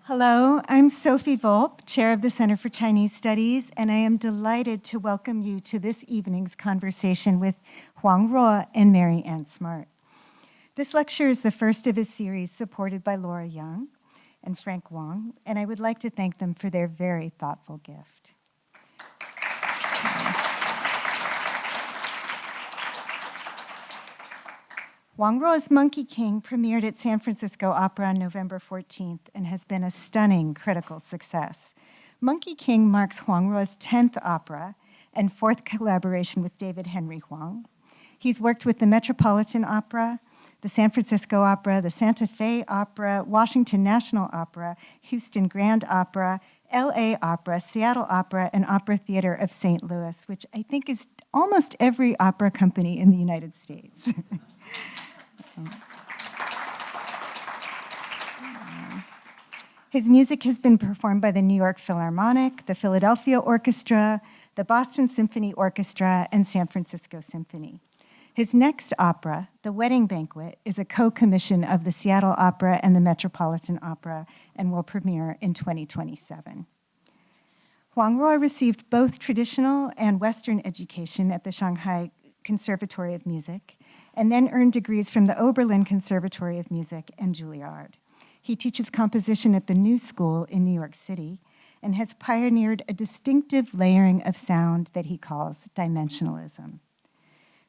Hello, I'm Sophie Volpp, Chair of the Center for Chinese Studies, and I am delighted to welcome you to this evening's conversation with Huang Ruo and Mary Ann Smart. This lecture is the first of a series supported by Laura Young and Frank Wang, and I would like to thank them for their very thoughtful gift. Huang Ruo's Monkey King premiered at San Francisco Opera on November 14th and has been a stunning critical success. Monkey King marks Huang Ruo's 10th opera and 4th collaboration with David Henry Hwang. He's worked with the Metropolitan Opera, the San Francisco Opera, the Santa Fe Opera, Washington National Opera, Houston Grand Opera, LA Opera, Seattle Opera, and Opera Theater of St. Louis, which I think is almost every opera company in the United States. His music has been performed by the New York Philharmonic, the Philadelphia Orchestra, the Boston Symphony Orchestra, and San Francisco Symphony. His next opera, The Wedding Banquet, is a co-commission of the Seattle Opera and the Metropolitan Opera and will premiere in 2027. Huang Ruo received both traditional and Western education at the Shanghai Conservatory of Music, and then earned degrees from the Oberlin Conservatory of Music and Juilliard. He teaches composition at the New School in New York City and has pioneered a distinctive layering of sound that he calls dimensionalism.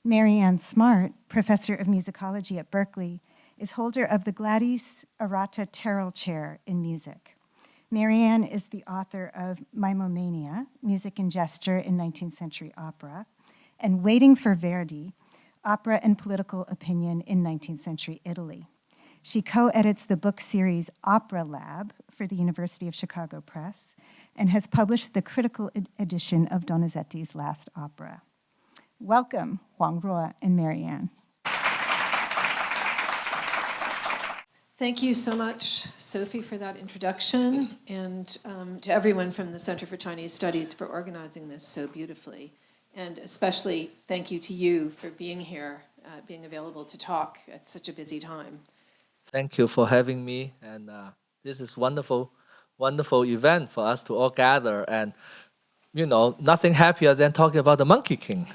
Mary Ann Smart, Professor of Musicology at Berkeley, is holder of the Gladys Arata Terrell Chair in Music. Mary Ann is the author of Mimomania, Music and Gesture in 19th Century Opera, and Waiting for Verdi, Opera and Political Opinion in 19th Century Italy. She co-edits the book series Opera Lab for the University of Chicago Press and has published the critical edition of Donizetti's Last Opera. Welcome, Huang Ruo and Mary Ann. Thank you so much, Sophie, for that introduction, and to everyone from the Center for Chinese Studies for organizing this so beautifully. And especially thank you to you for being here, being available to talk at such a busy time. Thank you for having me, and this is wonderful event for us to all gather, and you know, nothing happier than talking about the Monkey King.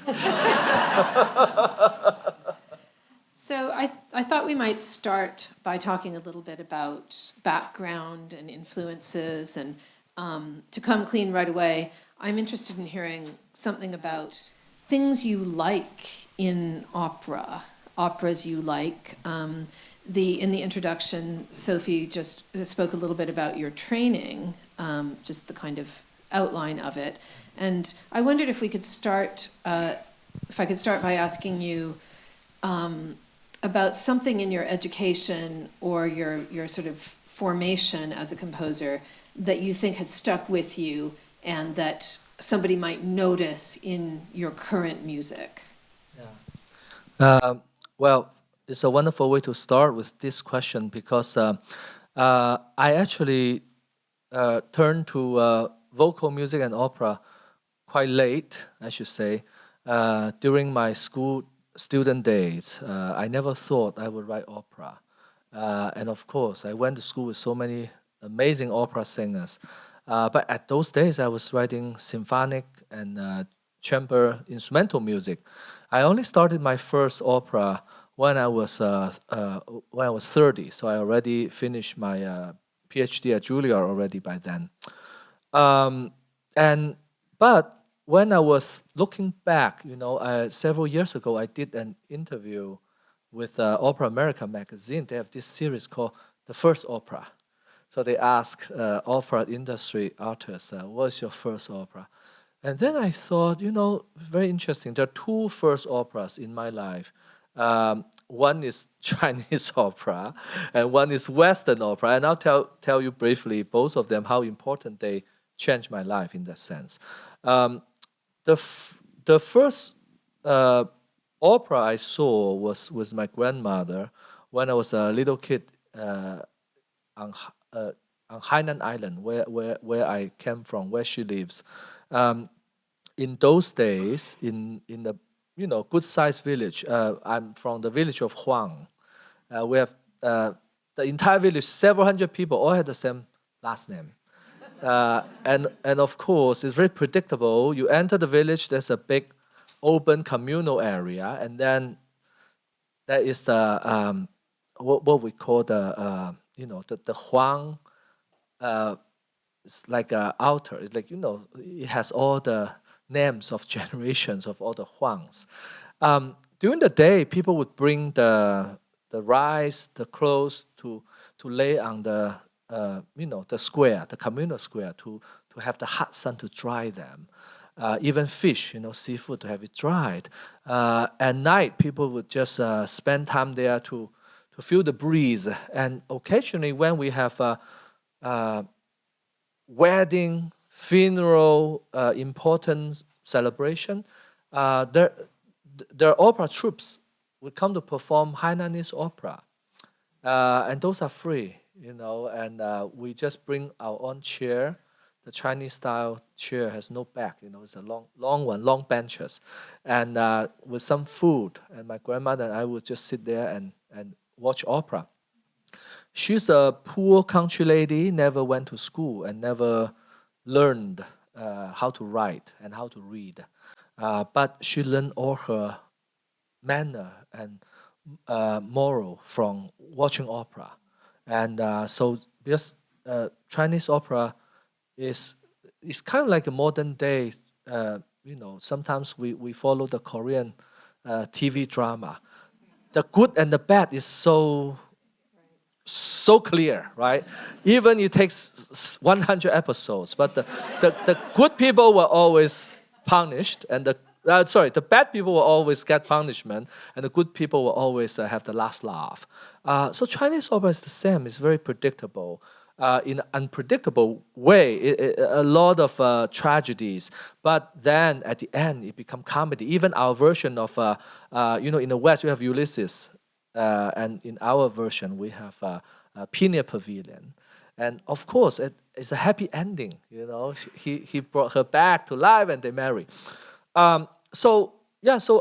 So I thought we might start by talking a little bit about background and influences, and to come clean right away, I'm interested in hearing something about things you like in opera, operas you like. In the introduction, Sophie just spoke a little bit about your training, just the kind of outline of it. And I wondered if I could start by asking you about something in your education or your sort of formation as a composer that you think has stuck with you and that somebody might notice in your current music. Yeah. Well, it's a wonderful way to start with this question because I actually turned to vocal music and opera quite late, I should say. During my school student days, I never thought I would write opera. And of course, I went to school with so many amazing opera singers. But at those days, I was writing symphonic and chamber instrumental music. I only started my first opera when I was 30, so I already finished my PhD at Juilliard already by then. But when I was looking back, you know, several years ago, I did an interview with Opera America magazine. They have this series called The First Opera. So they ask opera industry artists, what's your first opera? And then I thought, you know, very interesting. There are two first operas in my life. One is Chinese opera, and one is Western opera. And I'll tell you briefly, both of them, how important they changed my life in that sense. The first opera I saw was with my grandmother when I was a little kid on Hainan Island, where I came from, where she lives. In those days, in the good-sized village, I'm from the village of Huang. We have the entire village, several hundred people, all had the same last name. And of course, it's very predictable. You enter the village, there's a big open communal area, and then there is the what we call the the Huang. It's like a altar. It's like it has all the names of generations of all the Huangs. During the day, people would bring the rice, the clothes to lay on the the square, the communal square, to have the hot sun to dry them. Even fish, seafood, to have it dried. At night, people would just spend time there to feel the breeze. And occasionally, when we have a wedding, funeral, important celebration, their opera troops would come to perform Hainanese opera, and those are free, and we just bring our own chair. The Chinese style chair has no back, it's a long one, long benches, and with some food. And my grandmother and I would just sit there and watch opera. She's a poor country lady, never went to school and never learned how to write and how to read. But she learned all her manner and moral from watching opera. And so because Chinese opera is kind of like a modern day, sometimes we follow the Korean TV drama. The good and the bad is so clear, right? Even it takes 100 episodes, but the good people were always punished, and the bad people will always get punishment, and the good people will always have the last laugh. So Chinese opera is the same. It's very predictable. In an unpredictable way, a lot of tragedies, but then at the end it becomes comedy. Even our version of, in the West we have Ulysses, and in our version we have Peanut Pavilion, and of course it's a happy ending. He brought her back to life and they marry. So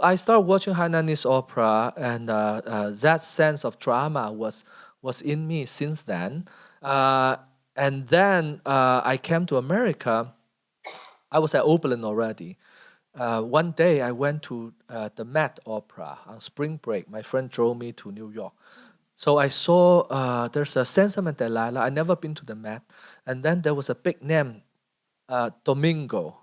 I started watching Hainanese opera, and that sense of drama was in me since then. And then I came to America. I was at Oberlin already. One day I went to the Met Opera on spring break. My friend drove me to New York. So I saw there's a Sansom and Delilah. I never been to the Met. And then there was a big name, Domingo,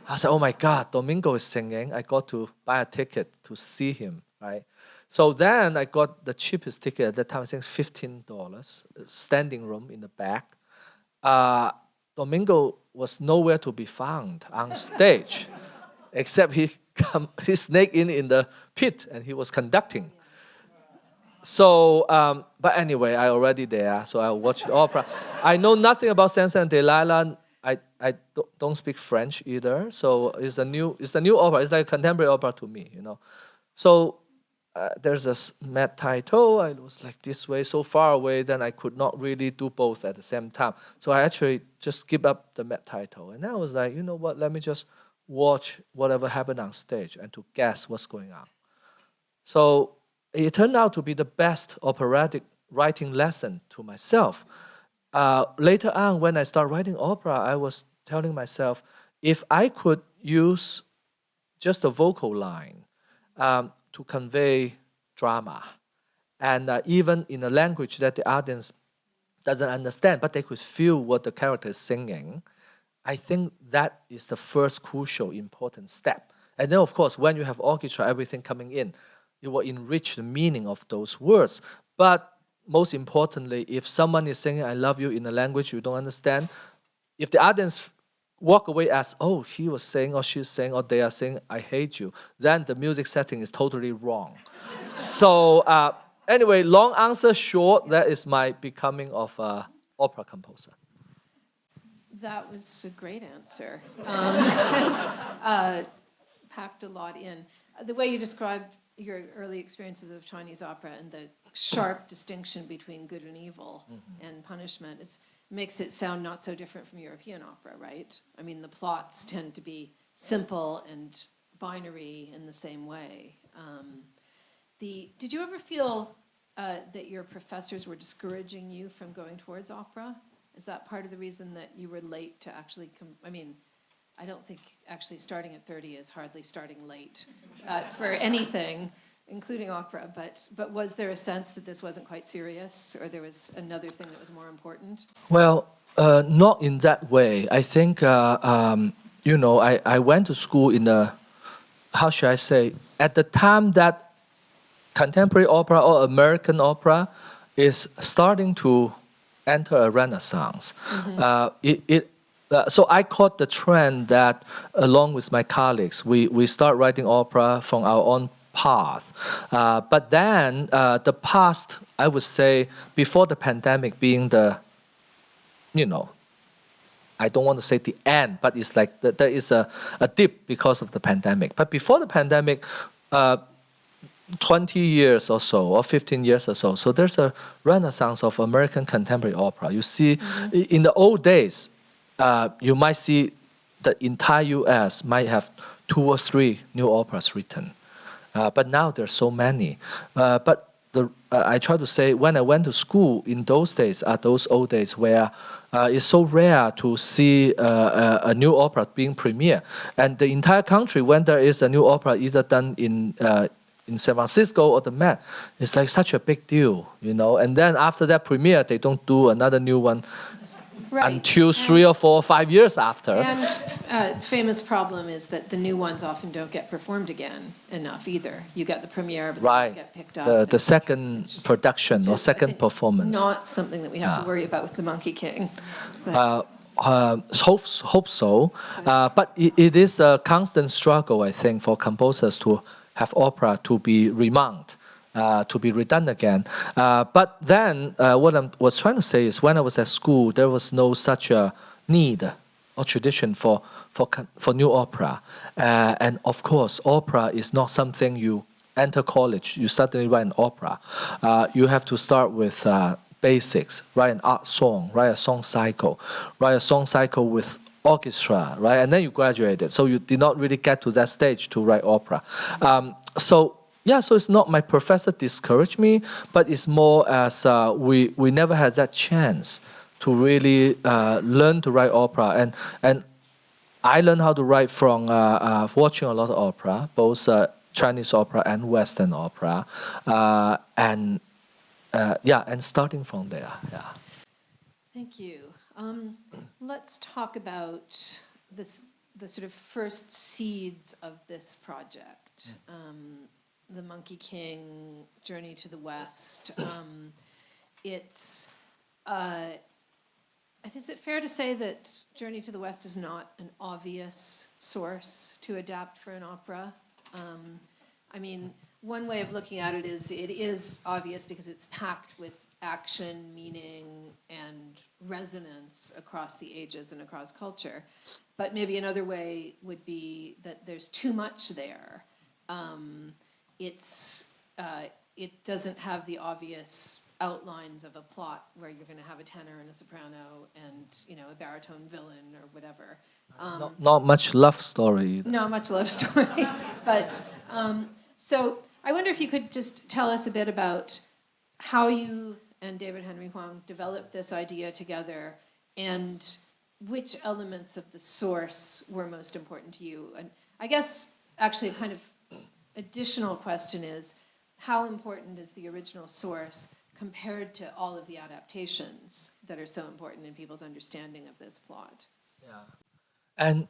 I said, oh my God, Domingo is singing. I got to buy a ticket to see him, right? So then I got the cheapest ticket at that time, I think $15, standing room in the back. Domingo was nowhere to be found on stage, except he sneaked in the pit and he was conducting. So, but anyway, I already there, so I watched the opera. I know nothing about Sansa and Delilah. I don't speak French either, so it's a new opera. It's like a contemporary opera to me, So there's a Met title. I was like this way, so far away, then I could not really do both at the same time. So I actually just give up the Met title, and then I was like, you know what? Let me just watch whatever happened on stage and to guess what's going on. So it turned out to be the best operatic writing lesson to myself. Later on, when I started writing opera, I was telling myself, if I could use just a vocal line to convey drama, and even in a language that the audience doesn't understand, but they could feel what the character is singing, I think that is the first crucial, important step. And then, of course, when you have orchestra, everything coming in, it will enrich the meaning of those words. But most importantly, if someone is singing "I love you" in a language you don't understand, if the audience walk away as, oh, he was saying or she's saying or they are saying "I hate you," then the music setting is totally wrong. So anyway, long answer short, that is my becoming of an opera composer. That was a great answer. And packed a lot in. The way you described your early experiences of Chinese opera and the sharp distinction between good and evil and punishment, it makes it sound not so different from European opera, right? I mean, the plots tend to be simple and binary in the same way. Did you ever feel that your professors were discouraging you from going towards opera Is that part of the reason that you were late to actually I mean, I don't think actually starting at 30 is hardly starting late for anything, including opera. But was there a sense that this wasn't quite serious, or there was another thing that was more important? Well, not in that way. I think, I went to school in a, how should I say, at the time that contemporary opera or American opera is starting to enter a renaissance. So I caught the trend that, along with my colleagues, we start writing opera from our own path. But then the past, I would say, before the pandemic being the, I don't want to say the end, but it's like there is a dip because of the pandemic. But before the pandemic, 20 years or so, or 15 years or so. So there's a renaissance of American contemporary opera. You see, in the old days, you might see the entire U.S. might have 2 or 3 new operas written. But now there's so many. But I try to say, when I went to school in those days, are those old days where it's so rare to see a new opera being premiered. And the entire country, when there is a new opera either done in San Francisco or the Met, it's like such a big deal, And then after that premiere, they don't do another new one until 3 or 4 or 5 years after. And famous problem is that the new ones often don't get performed again enough either. You get the premiere, but they don't get picked up. The second production or second performance. Not something that we have to worry about with the Monkey King. Hope so. But it is a constant struggle, I think, for composers to have opera to be remounted, to be redone again. But then what I was trying to say is, when I was at school, there was no such a need or tradition for new opera. And of course, opera is not something you enter college, you suddenly write an opera. You have to start with basics, write an art song, write a song cycle with orchestra, right? And then you graduated. So you did not really get to that stage to write opera. So it's not my professor discouraged me, but it's more as we never had that chance to really learn to write opera. And I learned how to write from watching a lot of opera, both Chinese opera and Western opera, and starting from there. Yeah. Thank you. Let's talk about the sort of first seeds of this project. The Monkey King, Journey to the West. Is it fair to say that Journey to the West is not an obvious source to adapt for an opera? I mean, one way of looking at it is obvious because it's packed with action, meaning, and resonance across the ages and across culture. But maybe another way would be that there's too much there. It doesn't have the obvious outlines of a plot where you're going to have a tenor and a soprano and a baritone villain or whatever. Not much love story. Not much love story. But so I wonder if you could just tell us a bit about how you and David Henry Hwang developed this idea together, and which elements of the source were most important to you. And I guess actually a kind of additional question is, how important is the original source compared to all of the adaptations that are so important in people's understanding of this plot? Yeah. And,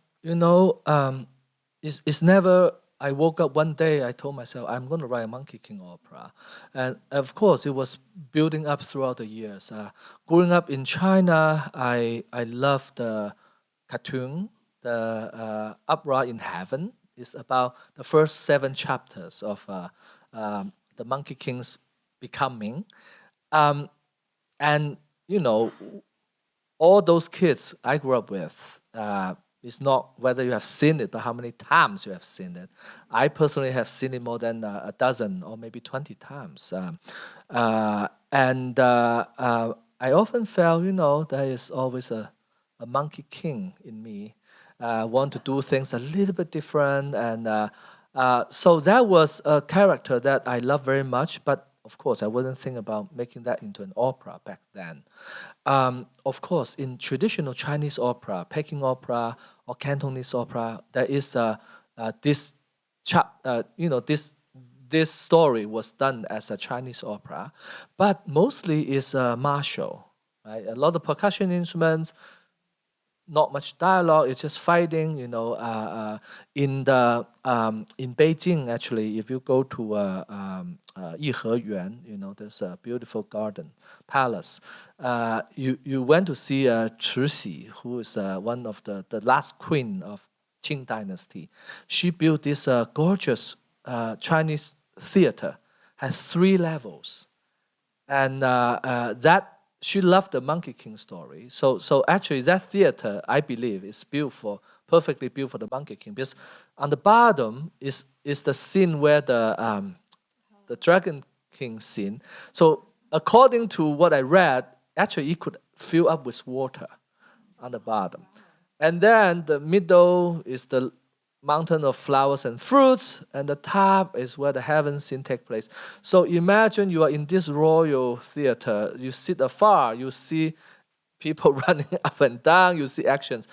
it's never, I woke up one day, I told myself, I'm going to write a Monkey King opera. And of course, it was building up throughout the years. Growing up in China, I loved the cartoon, the Opera in Heaven. It's about the first 7 chapters of the Monkey King's becoming. And, all those kids I grew up with, it's not whether you have seen it, but how many times you have seen it. I personally have seen it more than a dozen or maybe 20 times. I often felt, there is always a Monkey King in me. Want to do things a little bit different. And so that was a character that I love very much. But of course, I wasn't thinking about making that into an opera back then. Of course, in traditional Chinese opera, Peking opera or Cantonese opera, there is this this story was done as a Chinese opera, but mostly is martial, right? A lot of percussion instruments, not much dialogue. It's just fighting. In Beijing, actually, if you go to Yiheyuan, there's a beautiful garden palace. You went to see Cixi, who is one of the last queen of Qing dynasty. She built this gorgeous Chinese theater, has 3 levels, and that she loved the Monkey King story. So actually, that theater, I believe, is perfectly built for the Monkey King, because on the bottom is the scene where the Dragon King scene. So according to what I read, actually it could fill up with water on the bottom. And then the middle is the mountain of flowers and fruits, and the top is where the heaven scene takes place. So imagine you are in this royal theater, you sit afar, you see people running up and down, you see actions.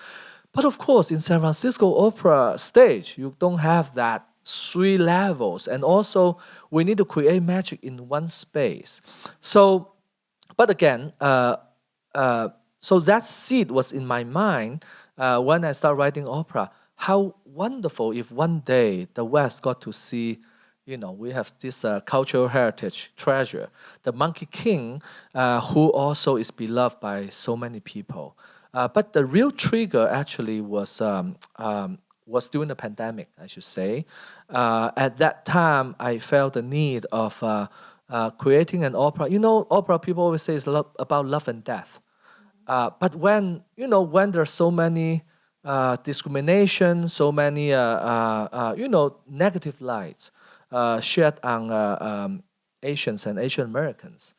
But of course, in San Francisco Opera stage, you don't have that 3 levels, and also we need to create magic in one space. So, but again, so that seed was in my mind when I started writing opera. How wonderful if one day the West got to see, we have this cultural heritage treasure, the Monkey King, who also is beloved by so many people. But the real trigger actually was during the pandemic, I should say. At that time, I felt the need of creating an opera. Opera, people always say, is about love and death. But when there's so many discrimination, so many negative lights shed on Asians and Asian Americans,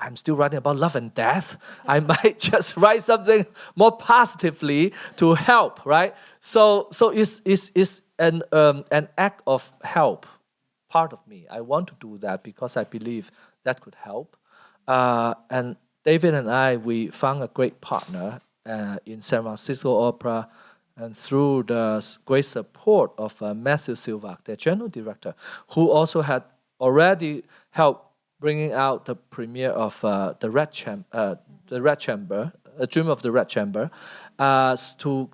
I'm still writing about love and death. I might just write something more positively to help, right? So it's an act of help, part of me. I want to do that because I believe that could help. And David and I, we found a great partner in San Francisco Opera, and through the great support of Matthew Silvak, the general director, who also had already helped bringing out the premiere of the Red Chamber, A Dream of the Red Chamber, to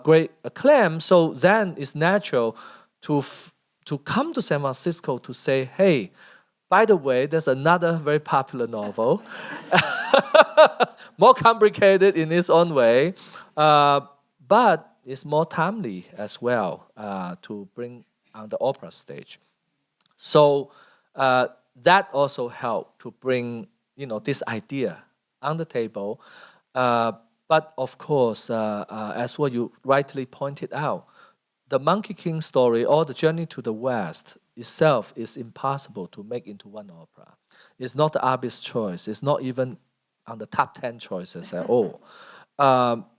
great acclaim. So then it's natural to come to San Francisco to say, hey, by the way, there's another very popular novel, more complicated in its own way, but it's more timely as well to bring on the opera stage. So that also helped to bring this idea on the table. But of course, as what you rightly pointed out, the Monkey King story or the Journey to the West itself is impossible to make into one opera. It's not the obvious choice. It's not even on the top 10 choices at all.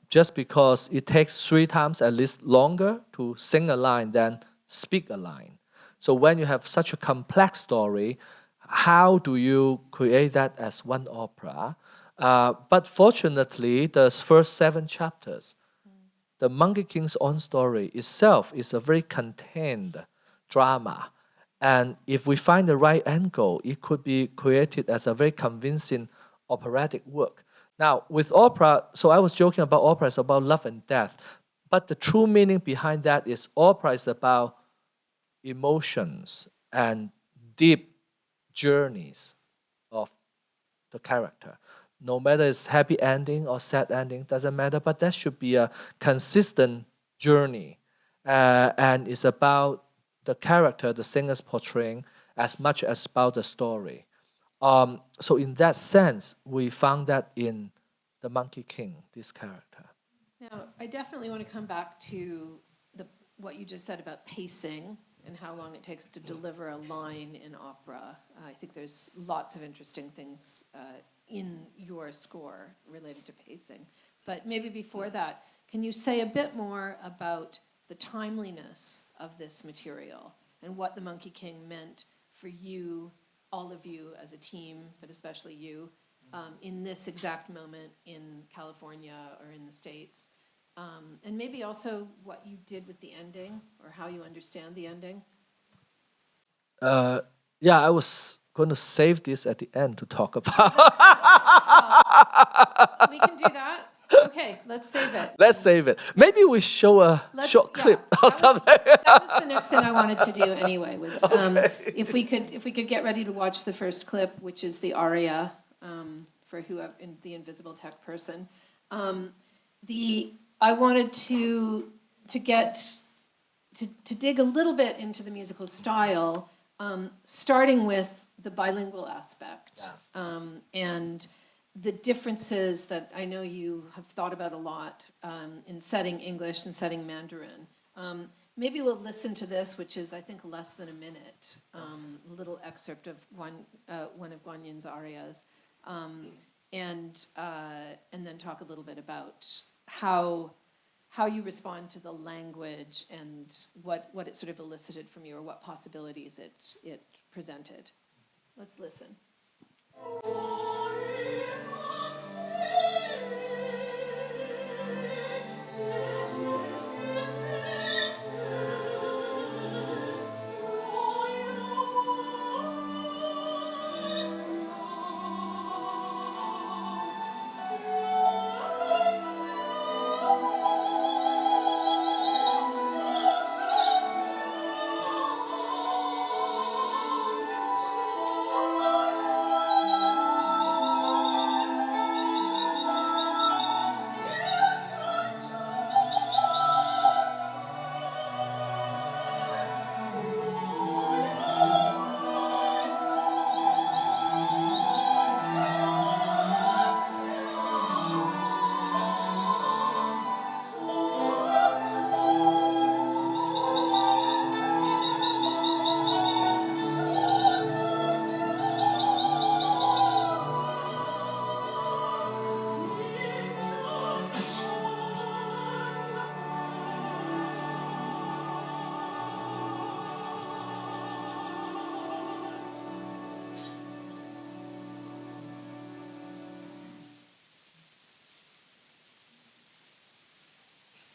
Just because it takes 3 times at least longer to sing a line than speak a line. So when you have such a complex story, how do you create that as one opera? But fortunately, the first 7 chapters, the Monkey King's own story itself is a very contained drama. And if we find the right angle, it could be created as a very convincing operatic work. Now, with opera, so I was joking about opera is about love and death, but the true meaning behind that is opera is about emotions and deep journeys of the character. No matter it's happy ending or sad ending, doesn't matter, but that should be a consistent journey. And it's about the character the singer's portraying as much as about the story. So in that sense, we found that in the Monkey King, this character. Now, I definitely want to come back to what you just said about pacing and how long it takes to deliver a line in opera. I think there's lots of interesting things in your score related to pacing. But maybe before that, can you say a bit more about the timeliness of this material and what the Monkey King meant for you, all of you as a team, but especially you, in this exact moment in California or in the States. And maybe also what you did with the ending or how you understand the ending. Yeah, I was going to save this at the end to talk about. Well, we can do that. Okay, let's save it. Let's save it. Maybe we show a short clip or something. That was the next thing I wanted to do anyway. Was if we could get ready to watch the first clip, which is the aria for the invisible tech person. I wanted to dig a little bit into the musical style, starting with the bilingual aspect and the differences that I know you have thought about a lot in setting English and setting Mandarin. Maybe we'll listen to this, which is, I think, less than a minute, a little excerpt of one of Guan Yin's arias, and then talk a little bit about how you respond to the language and what it sort of elicited from you, or what possibilities it presented. Let's listen.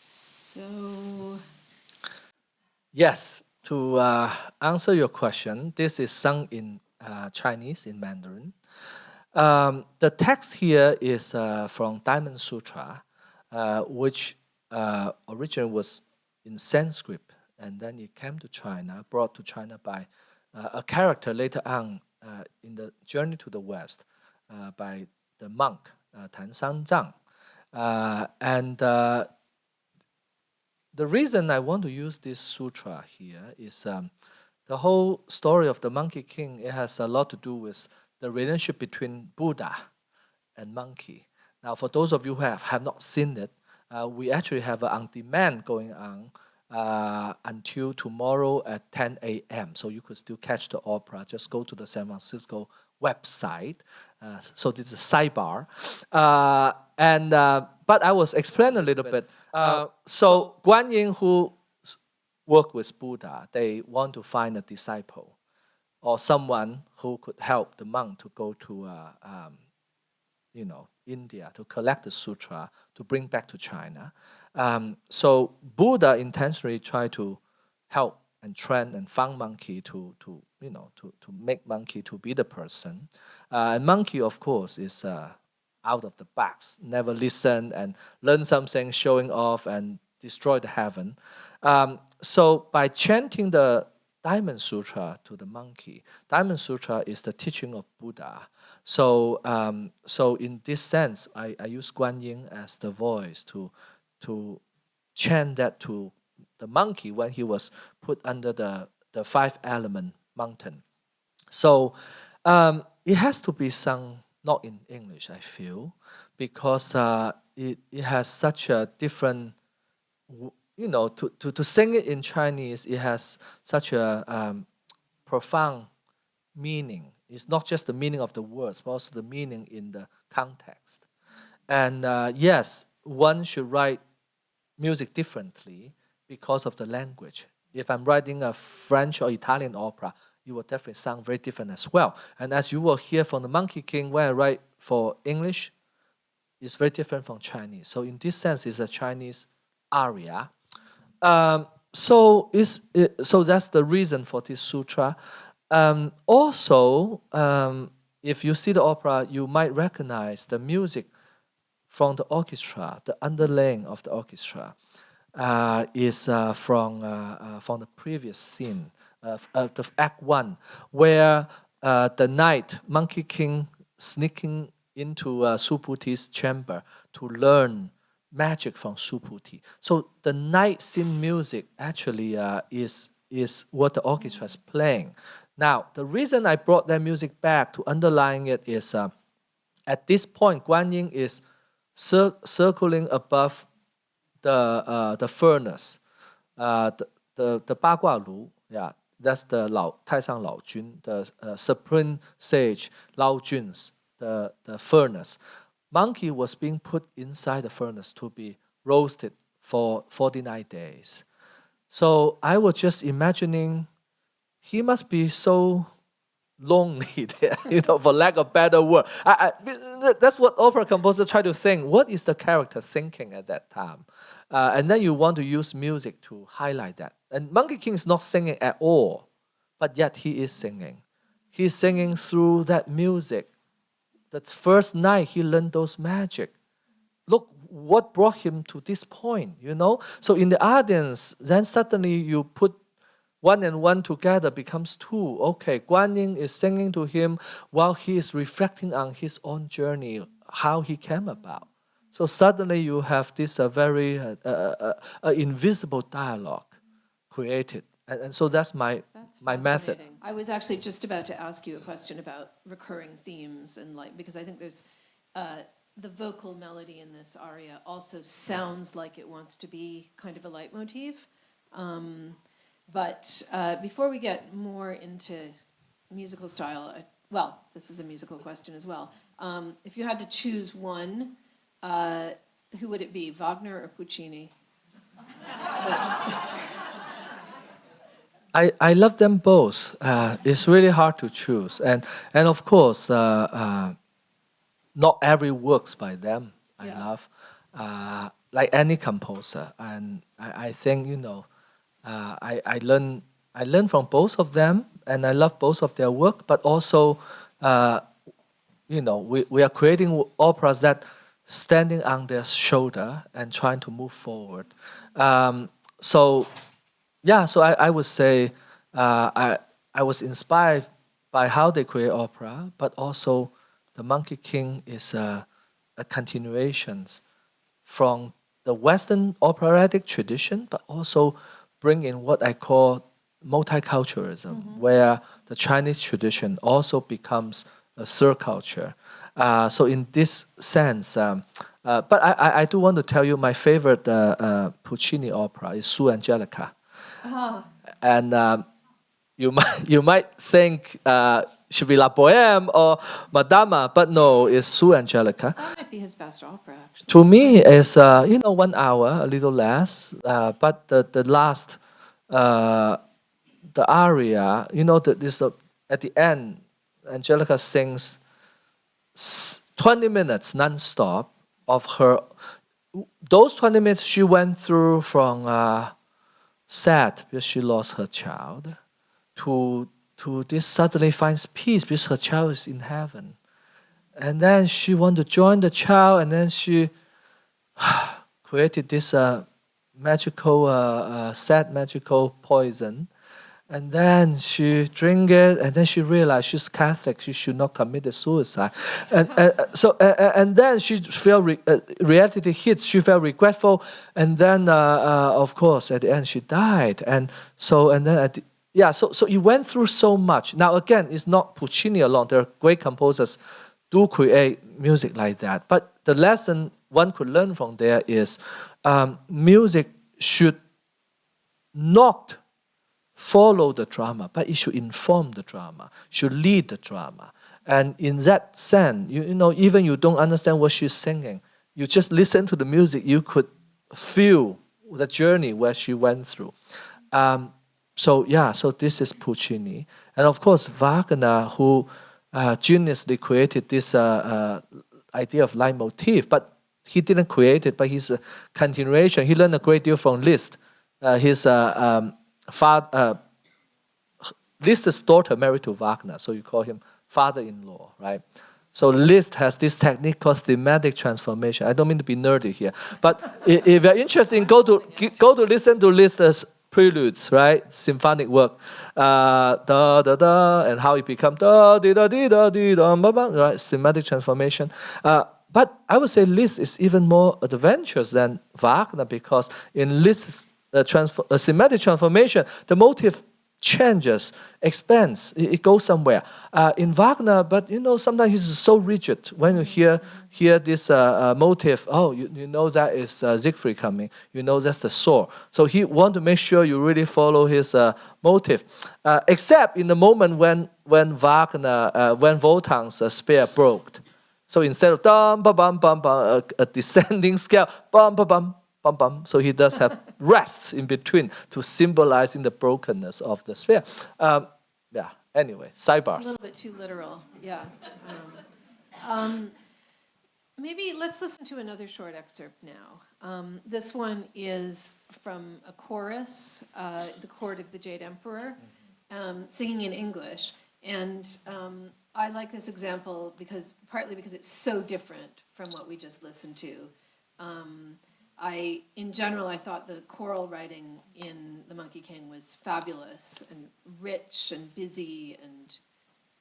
So, Yes, to answer your question, this is sung in Chinese, in Mandarin. The text here is from Diamond Sutra, which originally was in Sanskrit, and then it came to China, brought to China by a character later on in the journey to the West by the monk Tan Shanzang. And the reason I want to use this sutra here is the whole story of the Monkey King. It has a lot to do with the relationship between Buddha and monkey. Now, for those of you who have not seen it, we actually have an on-demand going on until tomorrow at 10 a.m. So you could still catch the opera. Just go to the San Francisco website. So this is a sidebar. But I was explaining a little bit. So Guan Yin, who worked with Buddha, they want to find a disciple or someone who could help the monk to go to India to collect the sutra to bring back to China. So Buddha intentionally tried to help and train and found monkey to make monkey to be the person. And monkey, of course, is out of the box, never listen and learn something, showing off and destroy the heaven. So by chanting the Diamond Sutra to the monkey, Diamond Sutra is the teaching of Buddha. So in this sense, I use Guan Yin as the voice to chant that to the monkey when he was put under the five-element mountain. So it has to be sung not in English, I feel, because it has such a different, to sing it in Chinese, it has such a profound meaning. It's not just the meaning of the words, but also the meaning in the context. And yes, one should write music differently because of the language. If I'm writing a French or Italian opera, it will definitely sound very different as well. And as you will hear from the Monkey King, when I write for English, it's very different from Chinese. So in this sense, it's a Chinese aria. So that's the reason for this sutra. Also, if you see the opera, you might recognize the music from the orchestra. The underlaying of the orchestra is from the previous scene of the Act 1, where the knight, Monkey King, sneaking into Subhuti's chamber to learn magic from Subhuti. So the night scene music actually is what the orchestra is playing. Now, the reason I brought that music back to underline it is at this point, Guan Yin is circling above the furnace, the Ba Gua Lu, yeah, that's the Taisang Lao Jun, the supreme sage Lao Jun's the furnace. Monkey was being put inside the furnace to be roasted for 49 days. So I was just imagining he must be so lonely there, for lack of better word. That's what opera composers try to think. What is the character thinking at that time? And then you want to use music to highlight that. And Monkey King is not singing at all, but yet he is singing. He's singing through that music. That first night he learned those magic. Look what brought him to this point, So in the audience, then suddenly you put 1 and 1 together becomes 2. Okay, Guan Yin is singing to him while he is reflecting on his own journey, how he came about. So suddenly you have this very invisible dialogue created. And so that's my method. I was actually just about to ask you a question about recurring themes and because I think there's the vocal melody in this aria also sounds like it wants to be kind of a leitmotif. But before we get more into musical style, this is a musical question as well. If you had to choose one, who would it be, Wagner or Puccini? I love them both. It's really hard to choose. And of course, not every works by them I love, like any composer. And I think, I learn from both of them, and I love both of their work. But also, we are creating operas that standing on their shoulder and trying to move forward. So I would say I was inspired by how they create opera, but also the Monkey King is a continuation from the Western operatic tradition, but also bring in what I call multiculturalism, where the Chinese tradition also becomes a third culture. So in this sense, but I do want to tell you my favorite Puccini opera is Su Angelica. Oh. And you might think should be La Bohème or Madama, but no, it's Su Angelica. That might be his best opera, actually. To me, it's 1 hour, a little less, but the last, the aria, at the end, Angelica sings 20 minutes non-stop of her. Those 20 minutes she went through from sad because she lost her child to this suddenly finds peace because her child is in heaven. And then she wanted to join the child, and then she created this magical, sad magical poison. And then she drank it, and then she realized she's Catholic, she should not commit suicide. And then she felt reality hits, she felt regretful, and then of course at the end she died. So you went through so much. Now again, it's not Puccini alone. There are great composers do create music like that. But the lesson one could learn from there is music should not follow the drama, but it should inform the drama, should lead the drama. And in that sense, even you don't understand what she's singing, you just listen to the music, you could feel the journey where she went through. So yeah, so this is Puccini, and of course Wagner, who geniusly created this idea of leitmotif, but he didn't create it, but his continuation. He learned a great deal from Liszt. His Liszt's daughter married to Wagner, so you call him father-in-law, right? So Liszt has this technique called thematic transformation. I don't mean to be nerdy here, but if you're interested, go to listen to Liszt's preludes, right? Symphonic work, da da da, and how it becomes da di da di da di da, right? Thematic transformation. But I would say Liszt is even more adventurous than Wagner, because in Liszt's thematic transformation, the motive changes, expands, it goes somewhere. In Wagner, but sometimes he's so rigid. When you hear this motive, oh, you know that is Siegfried coming. You know that's the sword. So he want to make sure you really follow his motive. Except in the moment when Wagner, when Wotan's spear broke. So instead of dum ba bum bum bum, a descending scale, bum ba bum bum bum. So he does have rests in between to symbolizing the brokenness of the sphere. Yeah. Anyway, sidebars. It's a little bit too literal. Yeah. Maybe let's listen to another short excerpt now. This one is from a chorus, the court of the Jade Emperor, singing in English. And I like this example partly because it's so different from what we just listened to. In general, I thought the choral writing in The Monkey King was fabulous and rich and busy and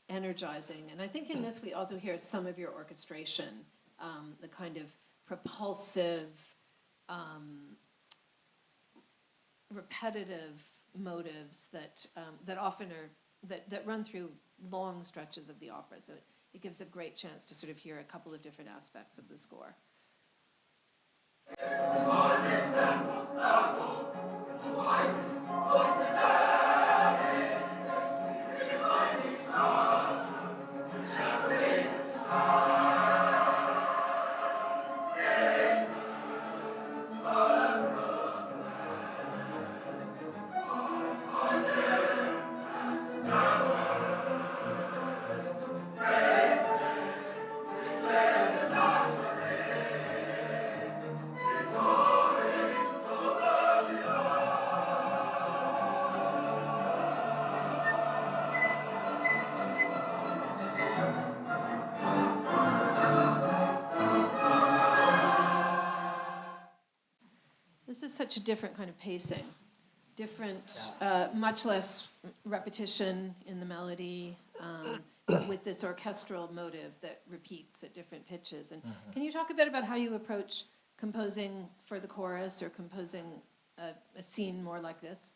energizing. And I think in this we also hear some of your orchestration, the kind of propulsive, repetitive motives that often that run through long stretches of the opera. So it gives a great chance to sort of hear a couple of different aspects of the score. This is such a different kind of pacing, much less repetition in the melody, but with this orchestral motive that repeats at different pitches. And can you talk a bit about how you approach composing for the chorus or composing a scene more like this?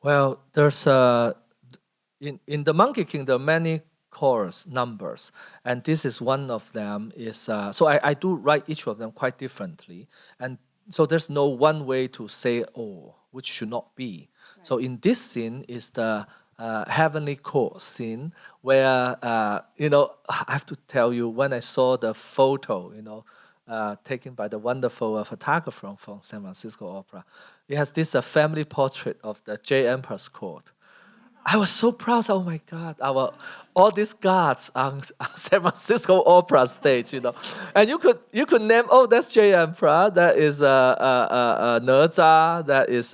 Well, there's in the Monkey King there are many chorus numbers, and this is one of them. So I do write each of them quite differently, and so there's no one way to say which should not be. Right. So in this scene is the heavenly court scene where I have to tell you, when I saw the photo taken by the wonderful photographer from San Francisco Opera, it has this family portrait of the Jade Emperor's court. I was so proud. Oh my God, all these guards on San Francisco Opera stage, and you could name, that's Jade Emperor, that is Naza, that is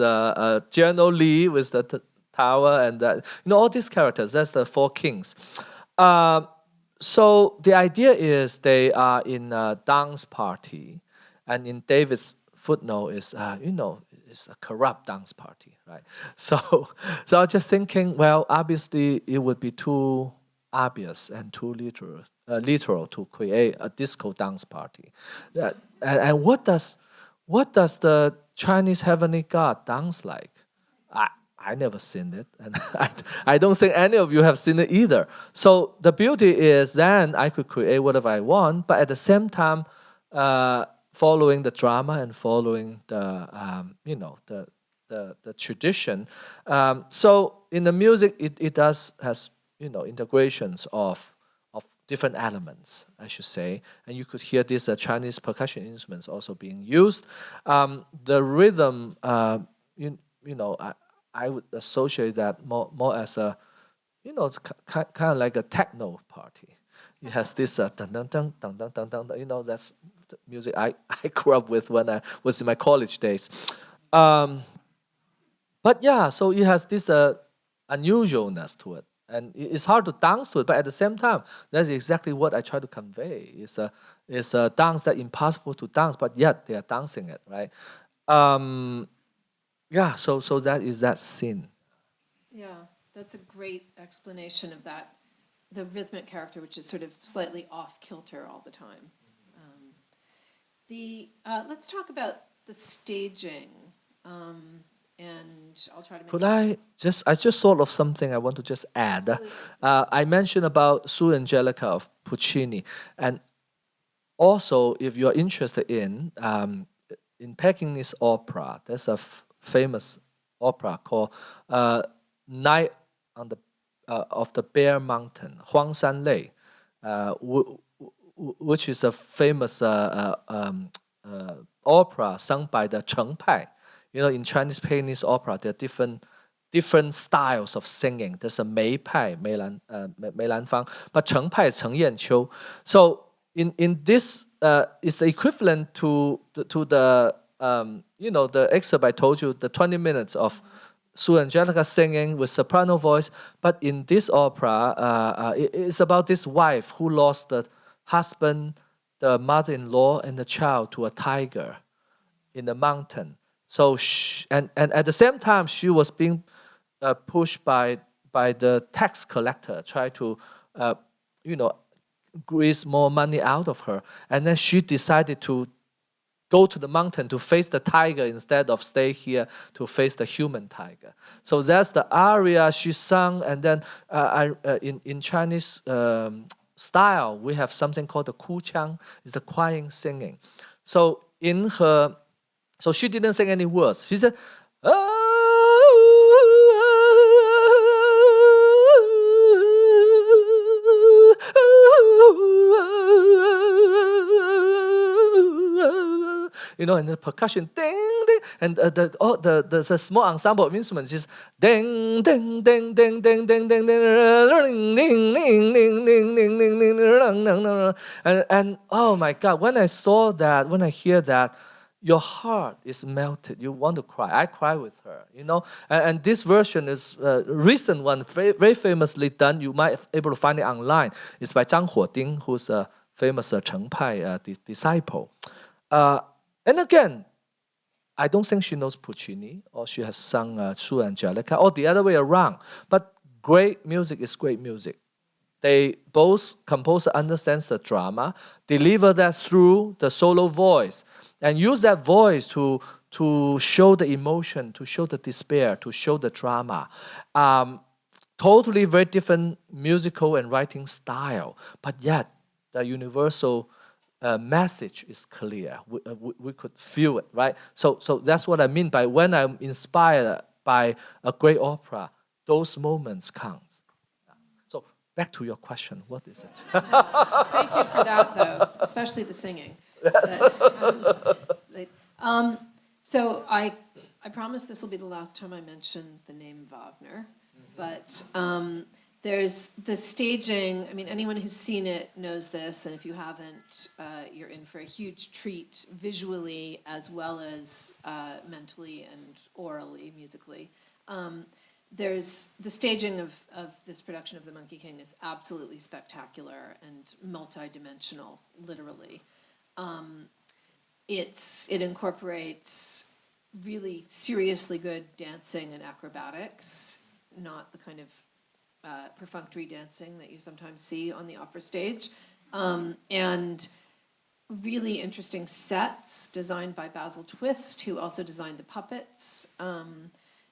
General Li with the tower, and that all these characters. That's the four kings. So the idea is they are in a dance party, and in David's footnote is it's a corrupt dance party, right? So I was just thinking, well, obviously it would be too obvious and too literal to create a disco dance party. And what does the Chinese heavenly god dance like? I never seen it, and I don't think any of you have seen it either. So the beauty is then I could create whatever I want, but at the same time, following the drama and following the tradition. So in the music, it has integrations of different elements, I should say, and you could hear these Chinese percussion instruments also being used. The rhythm, I would associate that more as a, it's kind of like a techno party. It has this dun dun dun dun dun dun dun. That's the music I grew up with when I was in my college days. But yeah, so it has this unusualness to it, and it's hard to dance to it. But at the same time, that's exactly what I try to convey. It's a dance that impossible to dance, but yet they are dancing it, right? Yeah. So that is that scene. Yeah, that's a great explanation of that, the rhythmic character, which is sort of slightly off kilter all the time. Let's talk about the staging, and I'll try to make. Could I just thought of something I want to just add. Absolutely. I mentioned about Su Angelica of Puccini, and also if you're interested in Pekingese opera, there's a famous opera called Night on the of the Bear Mountain, Huang San Lei, which is a famous opera sung by the Cheng Pai. In Chinese Pekingese opera, there are different styles of singing. There's a Mei Pai, Mei Lan Fang, but Cheng Pai, Cheng Yan Qiu. So in this is the equivalent to the the excerpt I told you, the 20 minutes of Su Angelica singing with soprano voice. But in this opera, it's about this wife who lost the husband, the mother-in-law, and the child to a tiger in the mountain. So and at the same time, she was being pushed by the tax collector, try to squeeze more money out of her. And then she decided to go to the mountain to face the tiger instead of stay here to face the human tiger. So that's the aria she sung. And then in Chinese style, we have something called the ku qiang, is the crying singing. So so she didn't sing any words. She said, and the percussion, ding, ding, and the small ensemble of instruments is ding, ding, ding, ding, ding, ding, ding, ding, ding, ding, ding, ding, ding, ding, ding, and oh my God, when I hear that, your heart is melted. You want to cry. I cry with her, And this version is a recent one, very, very famously done. You might be able to find it online. It's by Zhang Huoding, who's a famous Cheng Pai disciple. And again, I don't think she knows Puccini, or she has sung Su Angelica, or the other way around. But great music is great music. They both composer understands the drama, deliver that through the solo voice, and use that voice to show the emotion, to show the despair, to show the drama. Totally very different musical and writing style, but yet the universal message is clear. We could feel it, right? So that's what I mean by when I'm inspired by a great opera, those moments count. So back to your question, what is it? Thank you for that, though, especially the singing. So I promise this will be the last time I mention the name Wagner, but there's the staging. I mean, anyone who's seen it knows this, and if you haven't, you're in for a huge treat visually as well as mentally and orally, musically. There's the staging of this production of The Monkey King is absolutely spectacular and multi-dimensional, literally. It incorporates really seriously good dancing and acrobatics, not the kind of perfunctory dancing that you sometimes see on the opera stage, and really interesting sets designed by Basil Twist, who also designed the puppets.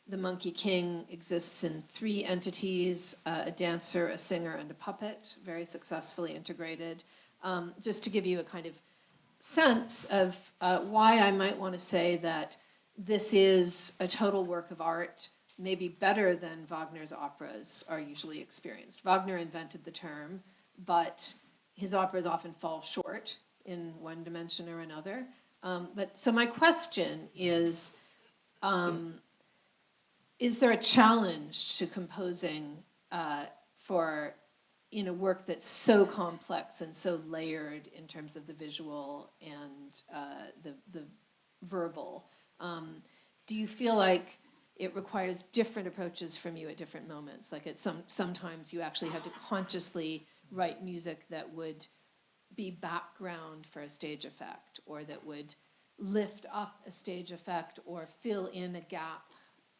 The Monkey King exists in 3 entities, a dancer, a singer, and a puppet, very successfully integrated. Just to give you a kind of sense of why I might want to say that this is a total work of art, maybe better than Wagner's operas are usually experienced. Wagner invented the term, but his operas often fall short in one dimension or another. So my question is, is there a challenge to composing for in a work that's so complex and so layered in terms of the visual and the verbal? Do you feel like it requires different approaches from you at different moments? Like sometimes you actually had to consciously write music that would be background for a stage effect, or that would lift up a stage effect or fill in a gap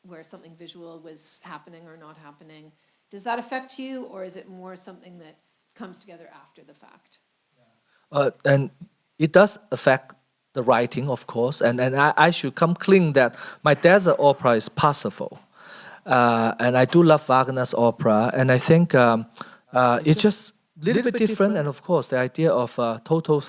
where something visual was happening or not happening. Does that affect you, or is it more something that comes together after the fact? And it does affect the writing, of course, and I should come clean that my desert opera is Parsifal. And I do love Wagner's opera, and I think it's just a little bit different, and of course the idea of total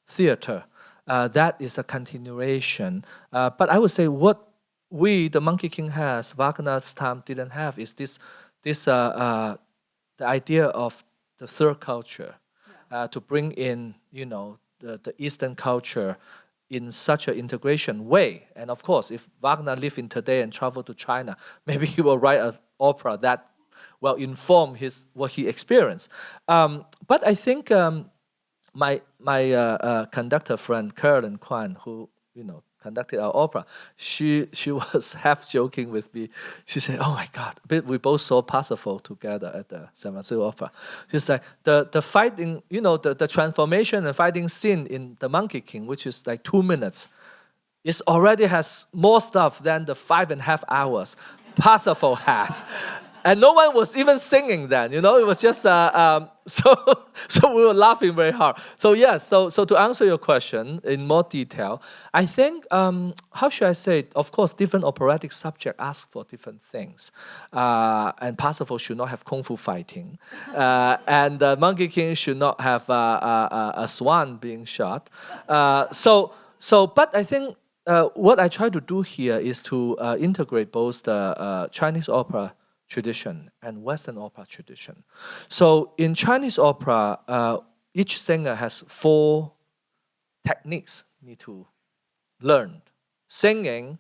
theater, that is a continuation. But I would say what we, the Monkey King, has, Wagner's time didn't have, is this the idea of the third culture, to bring in, the Eastern culture in such an integration way. And of course, if Wagner lived in today and traveled to China, maybe he will write an opera that will inform what he experienced. But I think my conductor friend Carolyn Kwan, who conducted our opera, she was half joking with me. She said, "Oh my God, we both saw Parsifal together at the San Francisco Opera." She said the fighting, the transformation and fighting scene in The Monkey King, which is like 2 minutes, it already has more stuff than the 5.5 hours Parsifal has. And no one was even singing then, it was just, so we were laughing very hard. So yes, so to answer your question in more detail, I think, how should I say it? Of course, different operatic subjects ask for different things. And Parsifal should not have kung fu fighting. And Monkey King should not have a swan being shot. But I think what I try to do here is to integrate both the Chinese opera tradition and Western opera tradition. So in Chinese opera, each singer has 4 techniques need to learn: singing,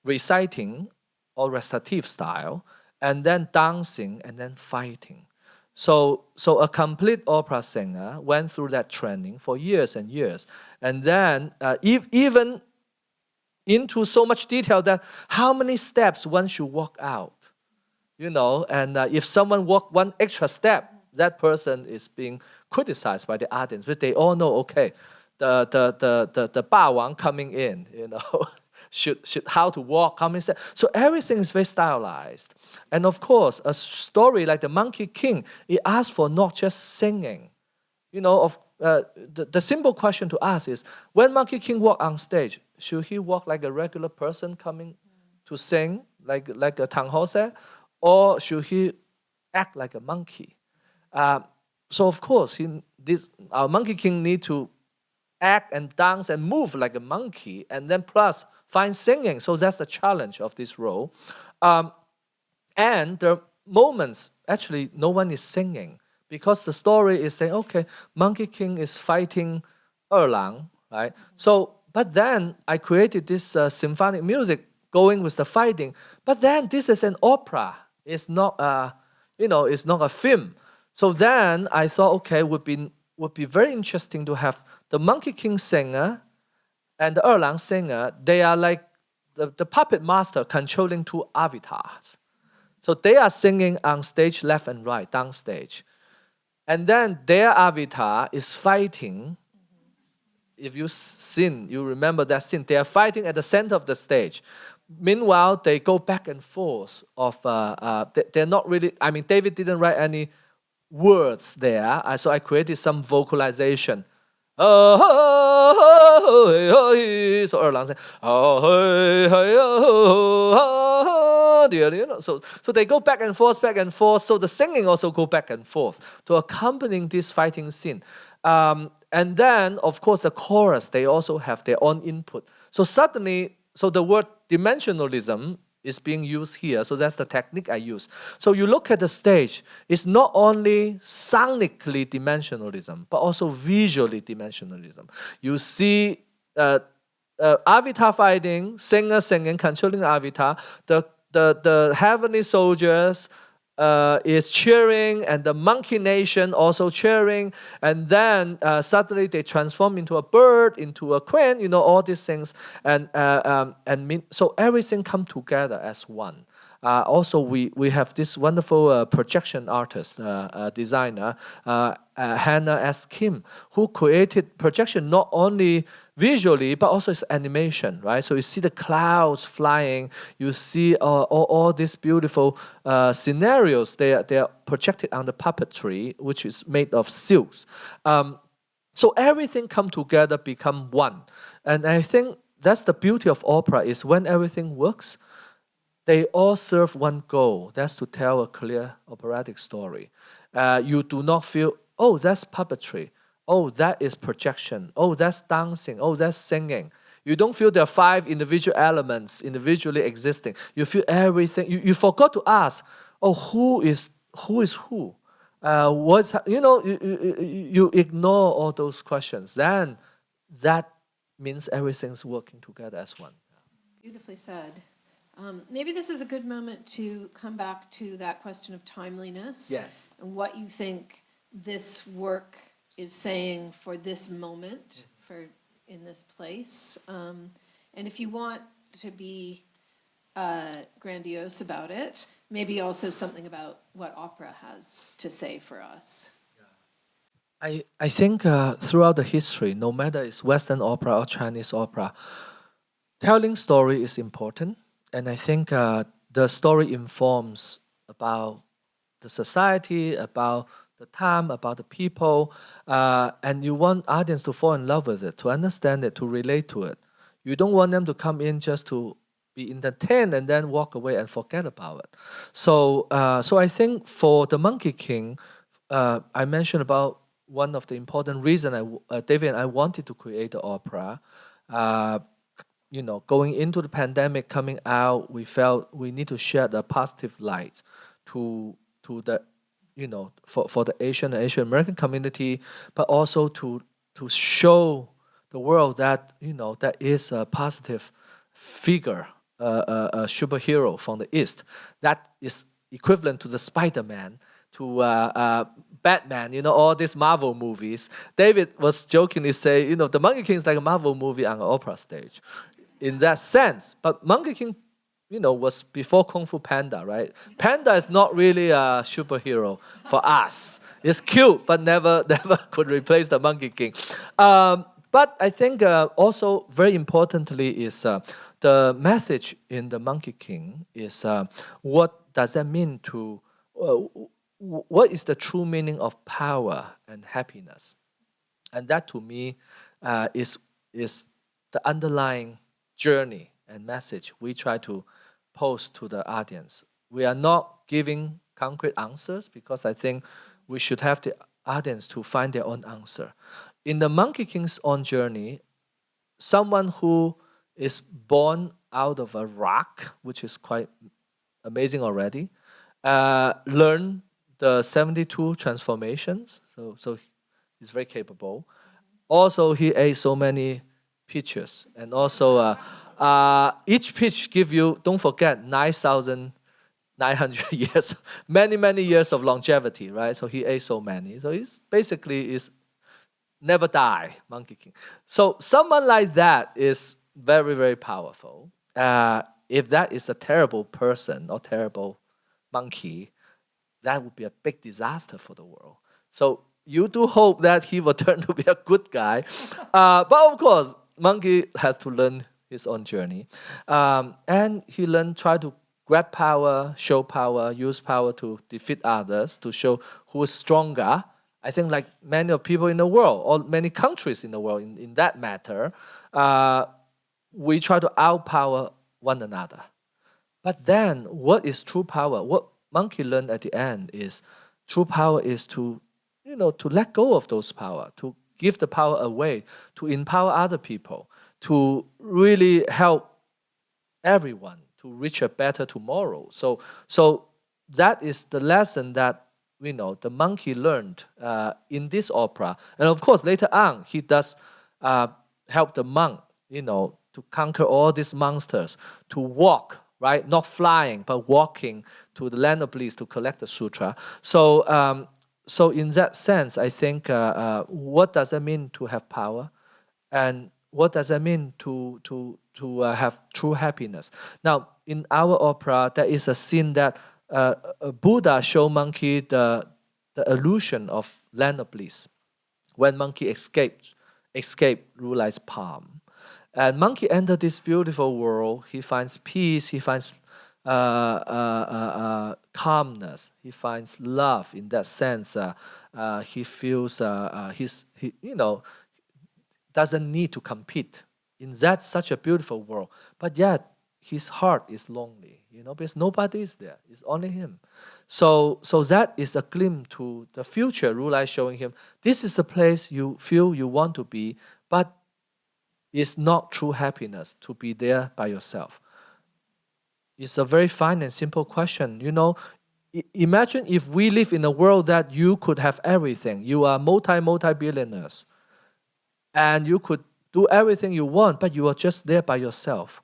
reciting, or recitative style, and then dancing, and then fighting. So a complete opera singer went through that training for years and years, and then even into so much detail that how many steps one should walk out. And if someone walk one extra step, that person is being criticized by the audience. But they all know, okay, the Ba Wang coming in, should how to walk, how many steps. So everything is very stylized. And of course, a story like The Monkey King, it asks for not just singing. The simple question to ask is, when Monkey King walk on stage, should he walk like a regular person coming to sing, like a Tang Hose? Or should he act like a monkey? So of course, our Monkey King need to act and dance and move like a monkey, and then plus fine singing. So that's the challenge of this role. And there are moments, actually, no one is singing, because the story is saying, okay, Monkey King is fighting Erlang, right? So, but then I created this symphonic music going with the fighting. But then this is an opera. It's not it's not a film. So then I thought, okay, would be very interesting to have the Monkey King singer and the Erlang singer. They are like the puppet master controlling 2 avatars. So they are singing on stage left and right, downstage. And then their avatar is fighting. If you remember that scene, they are fighting at the center of the stage. Meanwhile, they go back and forth they're not really, David didn't write any words there, so I created some vocalization. So Erlang said, so they go back and forth, so the singing also go back and forth to accompany this fighting scene. And then, of course, the chorus, they also have their own input. So suddenly, the word dimensionalism is being used here. So that's the technique I use. So you look at the stage, it's not only sonically dimensionalism, but also visually dimensionalism. You see avatar fighting, singer singing, controlling the avatar. The the heavenly soldiers is cheering, and the monkey nation also cheering, and then suddenly they transform into a bird, into a queen, you know, all these things, so everything come together as one. Also, we have this wonderful projection artist, designer, Hannah S. Kim, who created projection not only visually, but also its animation, right? So you see the clouds flying, you see all these beautiful scenarios. They are projected on the puppetry, which is made of silks. So everything come together, become one. And I think that's the beauty of opera, is when everything works, they all serve one goal. That's to tell a clear operatic story. You do not feel, oh, that's puppetry. Oh, that is projection. Oh, that's dancing. Oh, that's singing. You don't feel there are 5 individual elements individually existing. You feel everything. You forgot to ask, oh, who is who? You ignore all those questions. Then that means everything's working together as one. Beautifully said. Maybe this is a good moment to come back to that question of timeliness. Yes. And what you think this work is saying for this moment, for in this place. And if you want to be grandiose about it, maybe also something about what opera has to say for us. I think throughout the history, no matter it's Western opera or Chinese opera, telling story is important. And I think the story informs about the society, about the time, about the people, and you want audience to fall in love with it, to understand it, to relate to it. You don't want them to come in just to be entertained and then walk away and forget about it. So I think for the Monkey King, I mentioned about one of the important reasons David and I wanted to create the opera. Going into the pandemic, coming out, we felt we need to shed a positive light to the, for the Asian and Asian American community, but also to show the world that, that is a positive figure, a superhero from the East that is equivalent to the Spider-Man, to Batman, all these Marvel movies. David was jokingly saying, the Monkey King is like a Marvel movie on an opera stage, in that sense. But Monkey King, was before Kung Fu Panda, right? Panda is not really a superhero for us. It's cute, but never could replace the Monkey King. But I think also very importantly is the message in the Monkey King is what does that mean to, what is the true meaning of power and happiness? And that to me is the underlying journey and message we try to pose to the audience. We are not giving concrete answers because I think we should have the audience to find their own answer. In the Monkey King's own journey, someone who is born out of a rock, which is quite amazing already, learn the 72 transformations, so he's very capable. Also, he ate so many pitches, and also each pitch give you, don't forget, 9,900 years, many years of longevity, right? So he ate so many. So he's basically is never die, Monkey King. So someone like that is very, very powerful. If that is a terrible person or terrible monkey, that would be a big disaster for the world. So you do hope that he will turn to be a good guy. But of course, monkey has to learn his own journey. And he try to grab power, show power, use power to defeat others, to show who is stronger. I think like many of people in the world, or many countries in the world in that matter, we try to outpower one another. But then what is true power? What monkey learned at the end is true power is to let go of those power, to give the power away, to empower other people, to really help everyone to reach a better tomorrow. So that is the lesson that the monkey learned in this opera. And of course, later on, he does help the monk, to conquer all these monsters, to walk right? Not flying, but walking to the land of bliss to collect the sutra. So, so in that sense, I think what does it mean to have power, and what does it mean to have true happiness? Now, in our opera, there is a scene that Buddha showed monkey the illusion of land of bliss when monkey escaped Ru Lai's palm. And monkey entered this beautiful world. He finds peace. He finds calmness. He finds love. In that sense, he feels he doesn't need to compete in that such a beautiful world. But yet his heart is lonely, because nobody is there. It's only him. So that is a glimpse to the future. Ru Lai showing him this is a place you feel you want to be, but it's not true happiness to be there by yourself. It's a very fine and simple question. Imagine if we live in a world that you could have everything. You are multi-billionaires. And you could do everything you want, but you are just there by yourself.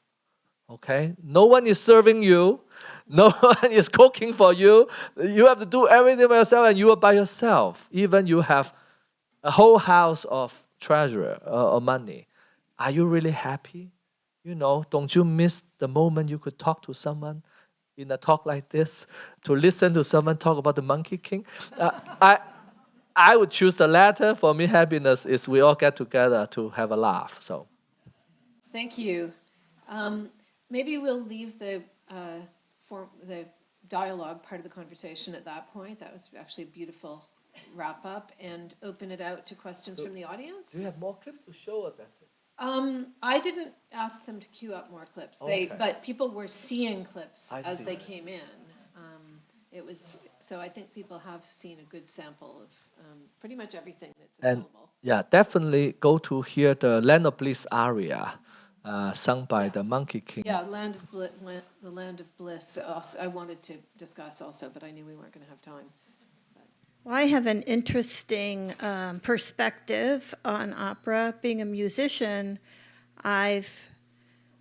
Okay? No one is serving you. No one is cooking for you. You have to do everything by yourself, and you are by yourself. Even you have a whole house of treasure or money. Are you really happy? Don't you miss the moment you could talk to someone in a talk like this, to listen to someone talk about the Monkey King? I would choose the latter. For me, happiness is we all get together to have a laugh. So, Thank you. Maybe we'll leave the dialogue part of the conversation at that point. That was actually a beautiful wrap up, and open it out to questions from the audience. Do you have more clips to show, or that's it? I didn't ask them to queue up more clips. But people were seeing clips as they came in. So I think people have seen a good sample of pretty much everything that's available. Yeah, definitely go to hear the Land of Bliss aria sung by the Monkey King. Yeah, the Land of Bliss. I wanted to discuss also, but I knew we weren't going to have time. Well, I have an interesting perspective on opera. Being a musician, I've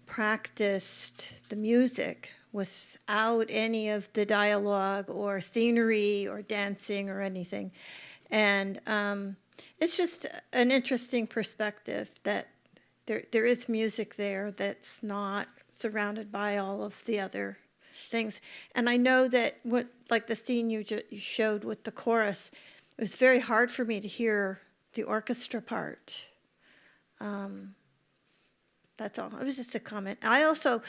practiced the music without any of the dialogue or scenery or dancing or anything. And it's just an interesting perspective that there is music there that's not surrounded by all of the other things. And I know that like the scene you showed with the chorus, it was very hard for me to hear the orchestra part. That's all. It was just a comment. I also,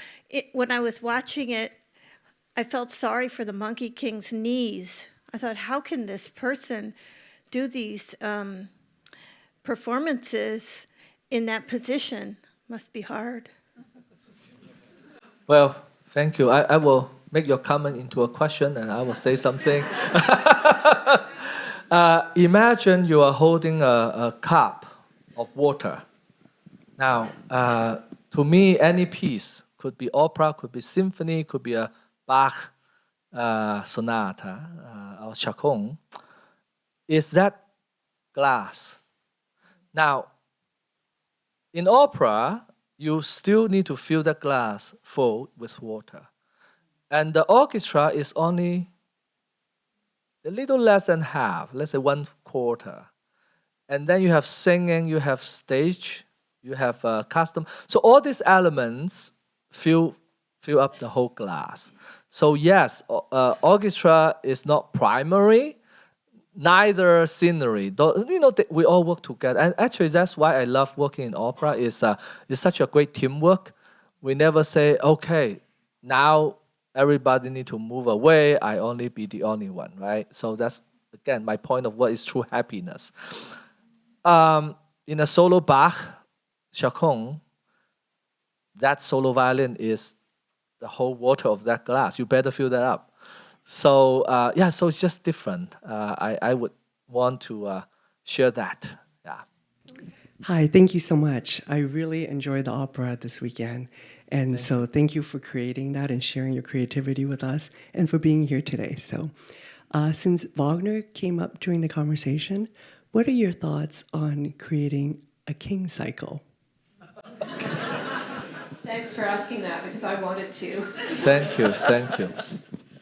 when I was watching it, I felt sorry for the Monkey King's knees. I thought, how can this person do these performances in that position? Must be hard. Well, thank you. I will make your comment into a question, and I will say something. Imagine you are holding a cup of water. Now, to me, any piece could be opera, could be symphony, could be a Bach sonata or chaconne. Is that glass? Now, in opera, you still need to fill the glass full with water. And the orchestra is only a little less than half, let's say 1/4. And then you have singing, you have stage, you have custom. So all these elements fill up the whole glass. So yes, orchestra is not primary, neither scenery. We all work together. And actually, that's why I love working in opera. It's such a great teamwork. We never say, okay, now everybody need to move away. I only be the only one, right? So that's, again, my point of what is true happiness. In a solo Bach, chaconne, that solo violin is the whole water of that glass. You better fill that up. So so it's just different. I would want to share that. Yeah. Hi, thank you so much. I really enjoyed the opera this weekend. And so thank you for creating that and sharing your creativity with us and for being here today. So since Wagner came up during the conversation, what are your thoughts on creating a king cycle? Thanks Thanks for asking that because I wanted to. Thank you, thank you.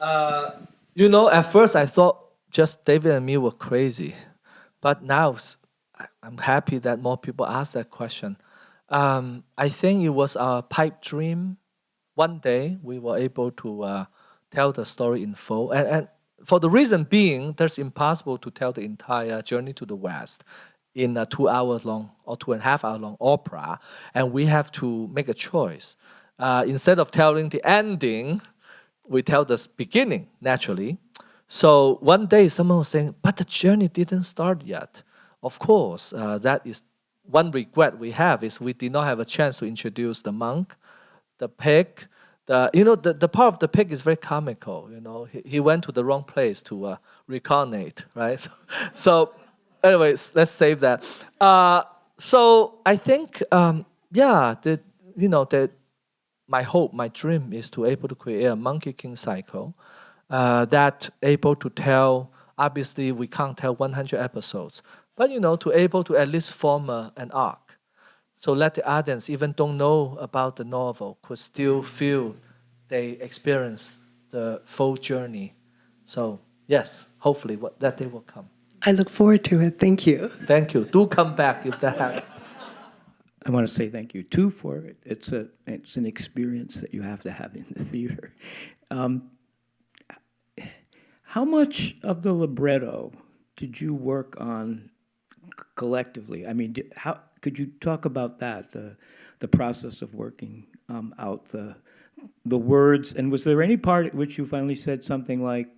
At first I thought just David and me were crazy, but now I'm happy that more people ask that question. I think it was our pipe dream. One day we were able to tell the story in full, and for the reason being, there's impossible to tell the entire Journey to the West in a 2 hours long or 2.5 hour long opera, and we have to make a choice. Instead of telling the ending, we tell the beginning naturally. So one day someone was saying, but the journey didn't start yet. Of course, that is one regret we have is we did not have a chance to introduce the monk, the pig. The part of the pig is very comical. He went to the wrong place to reincarnate, right? So anyways, let's save that. So I think, my hope, my dream is to able to create a Monkey King cycle that able to tell. Obviously, we can't tell 100 episodes, but to able to at least form an arc. So let the audience, even don't know about the novel, could still feel they experience the full journey. So yes, hopefully that day will come. I look forward to it. Thank you. Thank you. Do come back if that happens. I want to say thank you too for it. It's an experience that you have to have in the theater. How much of the libretto did you work on collectively? I mean, how could you talk about that? The process of working out the words, and was there any part at which you finally said something like,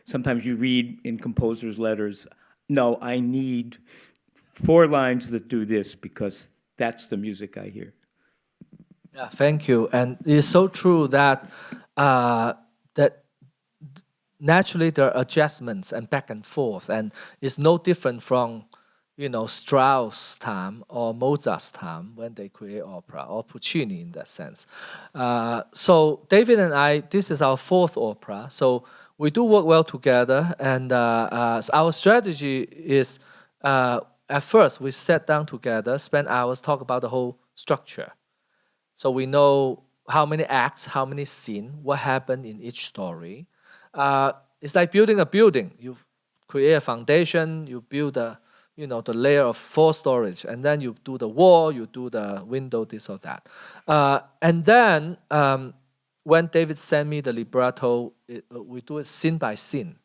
sometimes you read in composers' letters, no, I need 4 lines that do this because that's the music I hear. Yeah, thank you. And it's so true that that naturally there are adjustments and back and forth, and it's no different from Strauss' time or Mozart's time when they create opera, or Puccini in that sense. So David and I, this is our 4th opera, so we do work well together, and our strategy is, at first we sat down together, spend hours, talk about the whole structure. So we know how many acts, how many scenes, what happened in each story. It's like building a building. You create a foundation, you build the layer of 4 storage, and then you do the wall, you do the window, this or that. And then when David sent me the libretto, we do it scene by scene.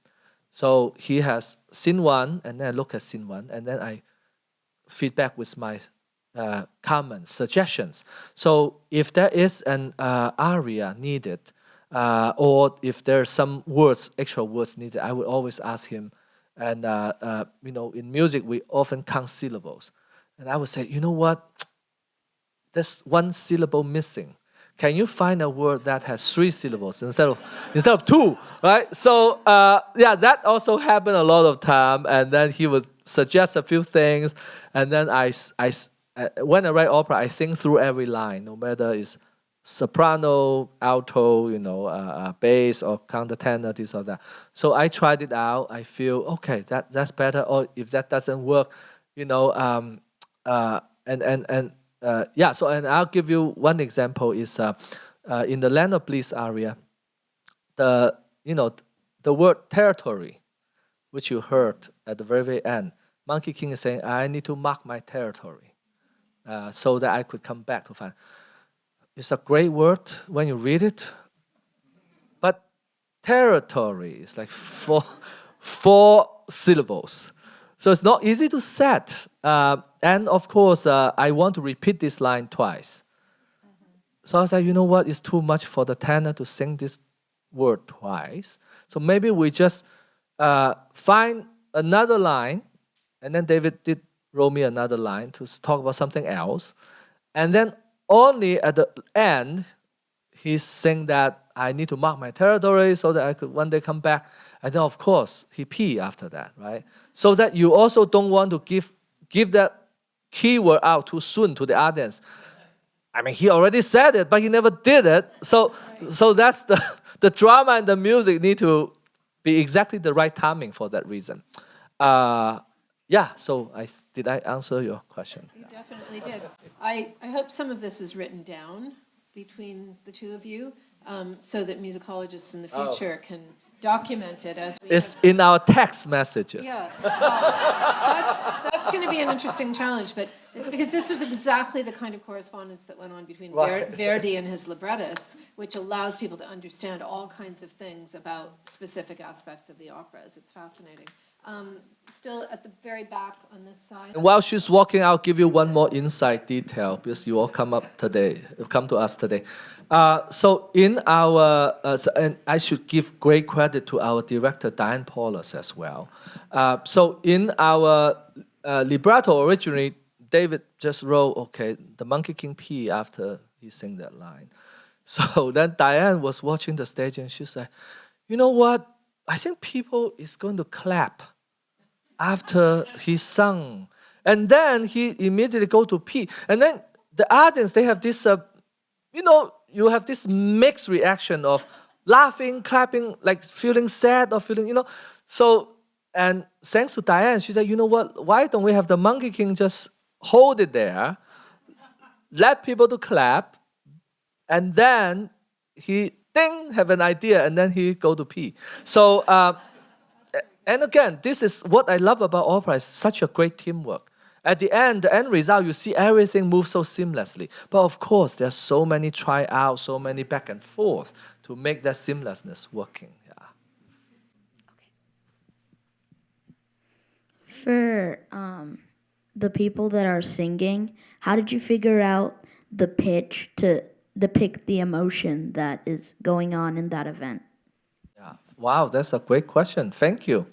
So he has scene 1, and then I look at scene 1, and then I feedback with my comments, suggestions. So if there is an aria needed, or if there's some extra words needed, I would always ask him. And in music, we often count syllables. And I would say, you know what? There's 1 syllable missing. Can you find a word that has 3 syllables instead of 2, right? So that also happened a lot of time. And then he would suggest a few things. And then when I write opera, I think through every line, no matter it's soprano, alto, bass or countertenor, this or that. So I tried it out. I feel okay, that's better. Or if that doesn't work, So and I'll give you one example is in the Land of Bliss aria, the word territory, which you heard at the very, very end. Monkey King is saying, I need to mark my territory, so that I could come back to find. It's a great word when you read it, but territory is like four syllables. So it's not easy to set. And of course, I want to repeat this line twice. So I was like, you know what? It's too much for the tenor to sing this word twice. So maybe we just find another line, and then David did wrote me another line to talk about something else. And then only at the end, he's saying that I need to mark my territory so that I could one day come back. And then, of course, he pee after that, right? So that you also don't want to give that keyword out too soon to the audience. I mean, he already said it, but he never did it. So that's the drama and the music need to be exactly the right timing for that reason. So did I answer your question? You definitely did. I hope some of this is written down between the two of you, so that musicologists in the future can document it as we. It's in our text messages. Yeah, well, that's going to be an interesting challenge, but it's because this is exactly the kind of correspondence that went on between Verdi and his librettists, which allows people to understand all kinds of things about specific aspects of the operas. It's fascinating. Still at the very back on this side. And while she's walking, I'll give you one more insight detail because you all come to us today. So in our, and I should give great credit to our director, Diane Paulus, as well. So in our libretto originally, David just wrote, okay, the Monkey King P after he sang that line. So then Diane was watching the stage and she said, you know what? I think people is going to clap after he sung. And then he immediately go to P. And then the audience, they have this, you have this mixed reaction of laughing, clapping, like feeling sad or feeling, So, and thanks to Diane, she said, you know what, why don't we have the Monkey King just hold it there, let people to clap, and then he, ding, have an idea, and then he go to P. So, and again, this is what I love about opera, it's such a great teamwork. At the end result, you see everything move so seamlessly. But of course, there's so many tryouts, so many back and forth to make that seamlessness working. Yeah. For the people that are singing, how did you figure out the pitch to depict the emotion that is going on in that event? Yeah. Wow, that's a great question. Thank you.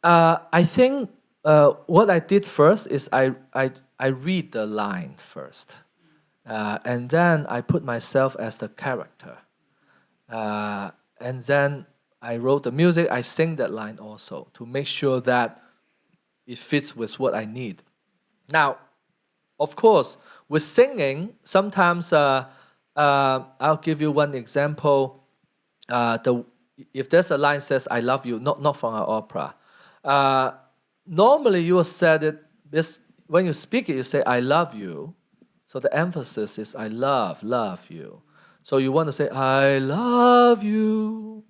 I think what I did first is I read the line first, and then I put myself as the character, and then I wrote the music. I sing that line also to make sure that it fits with what I need. Now, of course, with singing, sometimes I'll give you one example. If there's a line says "I love you," not from our opera. Normally, you will say it, when you speak it, you say, I love you. So the emphasis is, I love you. So you want to say, I love you,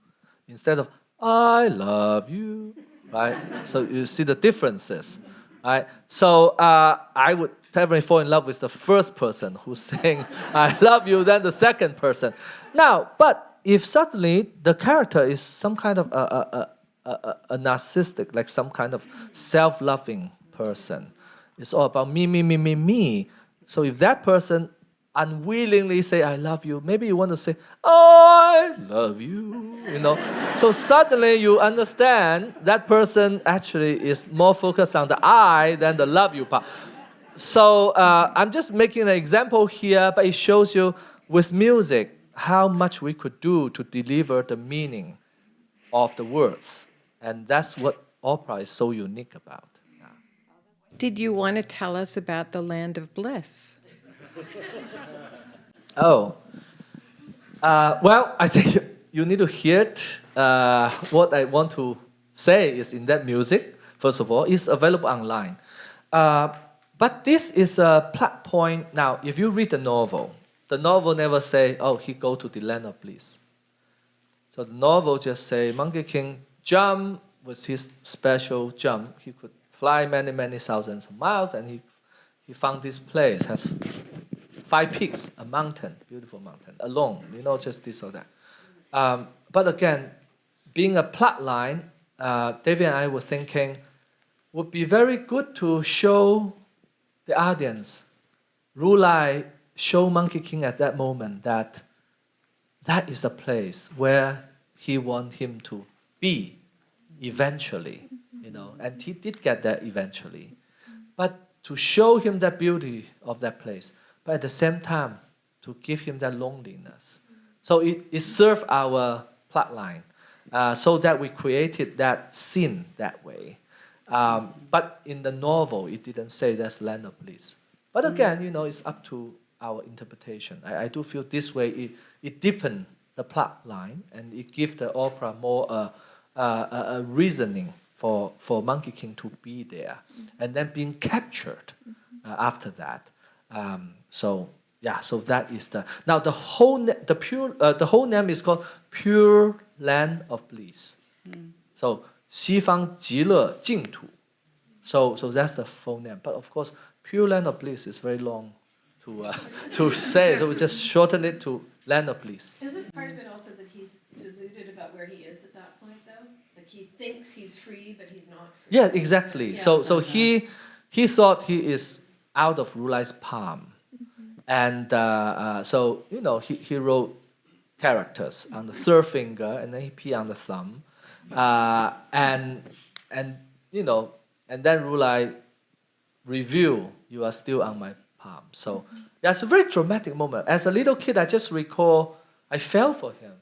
instead of, I love you, right? So you see the differences, right? So I would definitely fall in love with the first person who's saying, I love you, then the second person. Now, but if suddenly the character is some kind of a narcissistic, like some kind of self-loving person. It's all about me. So if that person unwillingly say, I love you, maybe you want to say, I love you, So suddenly you understand that person actually is more focused on the I than the love you part. So I'm just making an example here, but it shows you with music how much we could do to deliver the meaning of the words. And that's what opera is so unique about. Yeah. Did you want to tell us about the Land of Bliss? Well, I think you need to hear it. What I want to say is in that music, first of all, it's available online. But this is a plot point. Now, if you read the novel never say, oh, he go to the Land of Bliss. So the novel just say, Monkey King jump with his special jump. He could fly many, many thousands of miles, and he found this place, has 5 peaks, a mountain, beautiful mountain, alone, just this or that. But again, being a plot line, David and I were thinking, would be very good to show the audience, Ru Lai show Monkey King at that moment that is the place where he wants him to be eventually, and he did get there eventually. But to show him that beauty of that place, but at the same time, to give him that loneliness. So it served our plot line, so that we created that scene that way. But in the novel, it didn't say that's Land of Bliss. But again, it's up to our interpretation. I do feel this way, it deepened the plot line, and it gives the opera more a reasoning for Monkey King to be there, and then being captured after that. So Yeah, so that is now the whole the whole name is called Pure Land of Bliss. So 西方极乐净土. So that's the full name. But of course, Pure Land of Bliss is very long to say. So we just shorten it to Land of Bliss. Isn't part of it also that he's deluded about where he is at that point, though? Like he thinks he's free, but he's not free. Yeah, exactly. Yeah. So he thought he is out of Rulai's palm. And so, he wrote characters on the third finger, and then he pee on the thumb. And then Rulai review, you are still on my palm. So yeah, it's a very dramatic moment. As a little kid, I just recall I fell for him.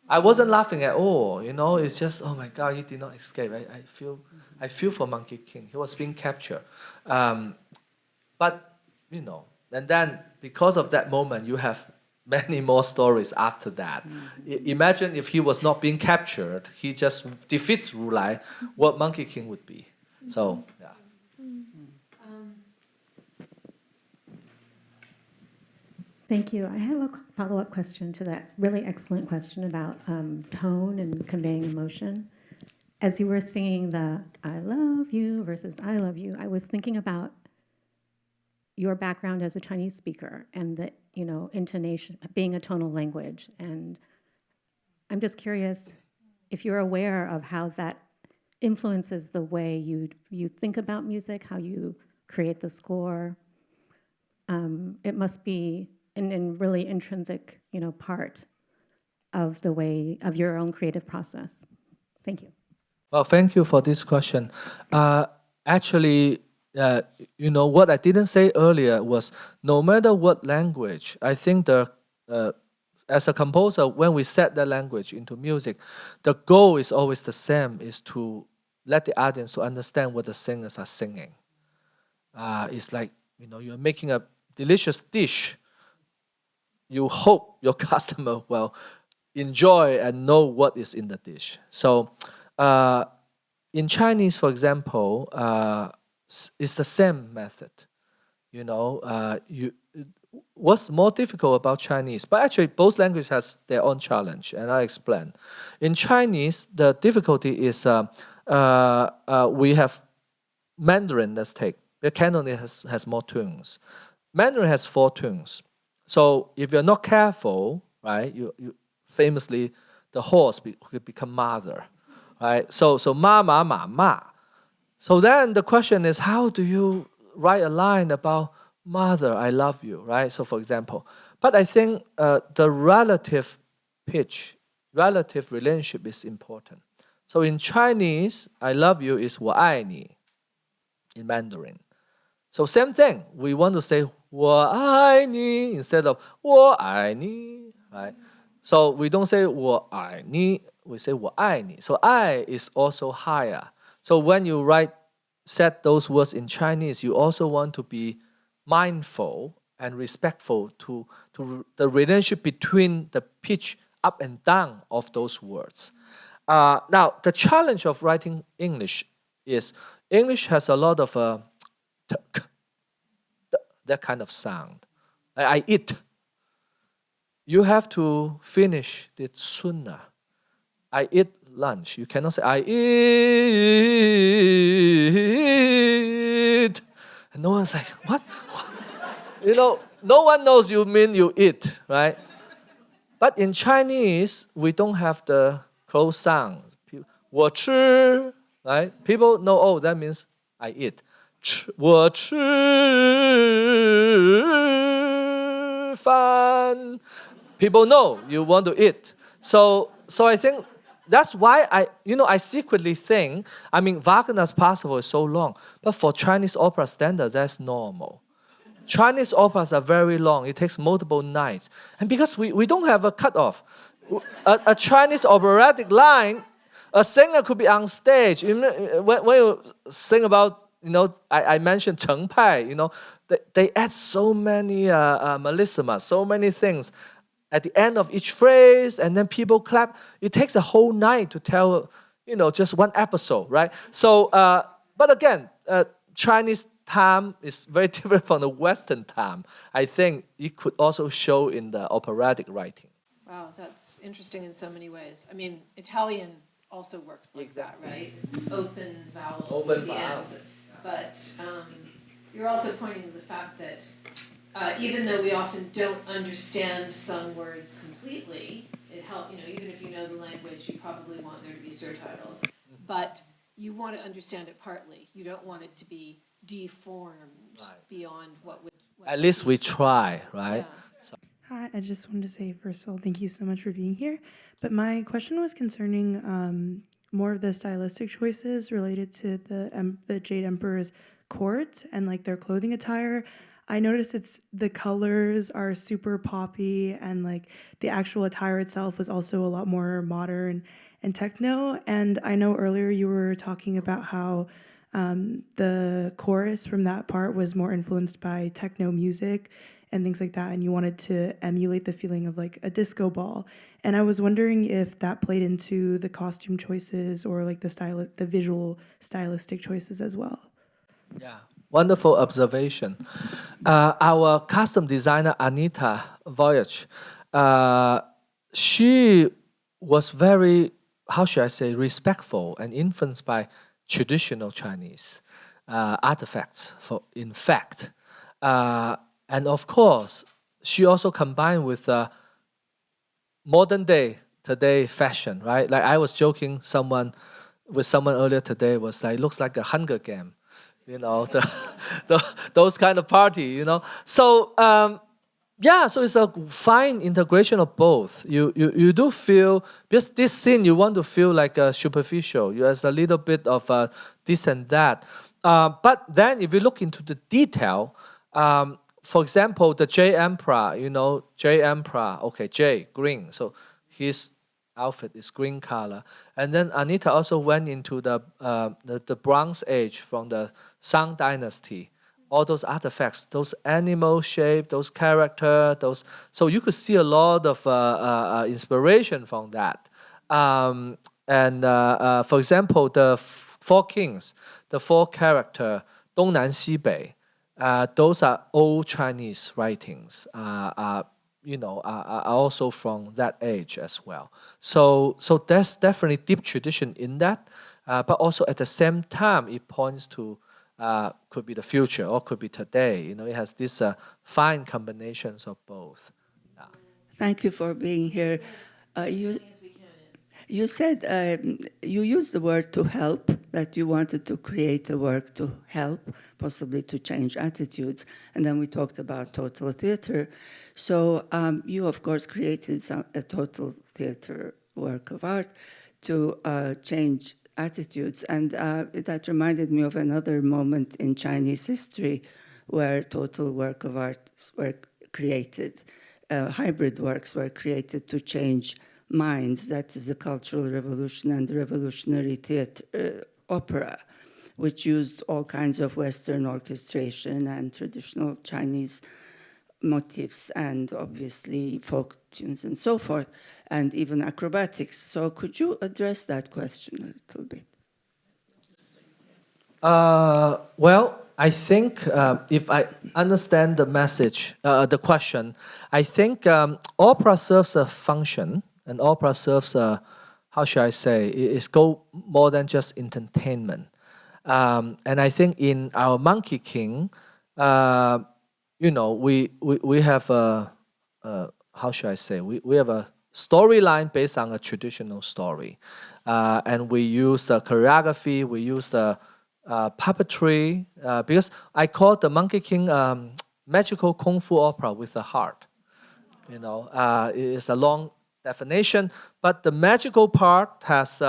I wasn't laughing at all, it's just, oh my God, he did not escape. I feel for Monkey King. He was being captured. But, and then because of that moment, you have many more stories after that. Imagine if he was not being captured, he just defeats Rulai, what Monkey King would be. So, yeah. Thank you. I have a follow-up question to that really excellent question about tone and conveying emotion. As you were singing the I love you versus I love you, I was thinking about your background as a Chinese speaker and the intonation being a tonal language. And I'm just curious if you're aware of how that influences the way you think about music, how you create the score. It must be an really intrinsic, part of the way of your own creative process. Thank you. Well, thank you for this question. Actually, what I didn't say earlier was no matter what language, I think as a composer, when we set the language into music, the goal is always the same, is to let the audience to understand what the singers are singing. It's like, you're making a delicious dish. You hope your customer will enjoy and know what is in the dish. So in Chinese, for example, it's the same method. What's more difficult about Chinese? But actually, both languages has their own challenge, and I'll explain. In Chinese, the difficulty is we have Mandarin, let's take. The Cantonese has more tunes. Mandarin has 4 tunes. So if you're not careful, right, you famously, the horse could become mother, right? So ma, ma, ma, ma. So then the question is, how do you write a line about mother, I love you, right? So for example, but I think the relative pitch, relative relationship is important. So in Chinese, I love you is 我爱你 in Mandarin. So same thing, we want to say 我爱你 instead of 我爱你, right? So we don't say 我爱你, we say 我爱你. So I is also higher. So when you set those words in Chinese, you also want to be mindful and respectful to the relationship between the pitch up and down of those words. Now, the challenge of writing English is English has a lot of that kind of sound. I eat. You have to finish it sooner. I eat lunch. You cannot say, I eat. And no one's like, what? No one knows you mean you eat, right? But in Chinese, we don't have the close sound. 我吃, right? People know, oh, that means I eat. 我吃饭. People know you want to eat. So I think that's why I secretly think, Wagner's Parsifal is so long, but for Chinese opera standard, that's normal. Chinese operas are very long. It takes multiple nights. And because we don't have a cutoff, a Chinese operatic line, a singer could be on stage. When you sing about, I mentioned Cheng Pai, they add so many mellissima, so many things at the end of each phrase, and then people clap. It takes a whole night to tell, just one episode, right? So, but again, Chinese time is very different from the Western time. I think it could also show in the operatic writing. Wow, that's interesting in so many ways. I mean, Italian also works like that, right? It's open vowels at the end. But you're also pointing to the fact that even though we often don't understand some words completely, it helps, even if you know the language, you probably want there to be surtitles. But you want to understand it partly. You don't want it to be deformed beyond what would... At least we try, right? Yeah. So. Hi, I just wanted to say, first of all, thank you so much for being here. But my question was concerning more of the stylistic choices related to the Jade Emperor's court and like their clothing attire. I noticed the colors are super poppy, and like the actual attire itself was also a lot more modern and techno. And I know earlier you were talking about how the chorus from that part was more influenced by techno music and things like that, and you wanted to emulate the feeling of like a disco ball. And I was wondering if that played into the costume choices or like the visual stylistic choices as well. Yeah, wonderful observation. Our costume designer, Anita Voyage, she was very, how should I say, respectful and influenced by traditional Chinese artifacts, in fact. And of course, she also combined with modern day, today fashion, right? Like I was joking with someone earlier today, was like, looks like a Hunger Game, those kind of party, So, so it's a fine integration of both. You do feel, because this scene, you want to feel like superficial. There's a little bit of this and that. But then if you look into the detail, for example, the J Emperor, J Emperor, okay, J, green. So his outfit is green color. And then Anita also went into the Bronze Age from the Song Dynasty. All those artifacts, those animal shape, those character, so you could see a lot of inspiration from that. For example, the four kings, the four character, Dong Nan Xi Bei, those are old Chinese writings. Are also from that age as well. So there's definitely deep tradition in that, but also at the same time, it points to could be the future or could be today. It has this fine combinations of both. Yeah. Thank you for being here. You said you used the word to help, that you wanted to create a work to help, possibly to change attitudes. And then we talked about total theater. So you, of course, created a total theater work of art to change attitudes. And that reminded me of another moment in Chinese history where total work of art were created. Hybrid works were created to change minds. That is the Cultural Revolution and the Revolutionary Theater Opera, which used all kinds of Western orchestration and traditional Chinese motifs and obviously folk tunes and so forth, and even acrobatics. So could you address that question a little bit? Well, I think if I understand the message, the question, I think opera serves a function, and opera serves a, how should I say, it's go more than just entertainment. And I think in our Monkey King, we have a, how should I say, we have a storyline based on a traditional story. And we use the choreography, we use the puppetry, because I call the Monkey King magical kung fu opera with a heart. It's a long definition, but the magical part has,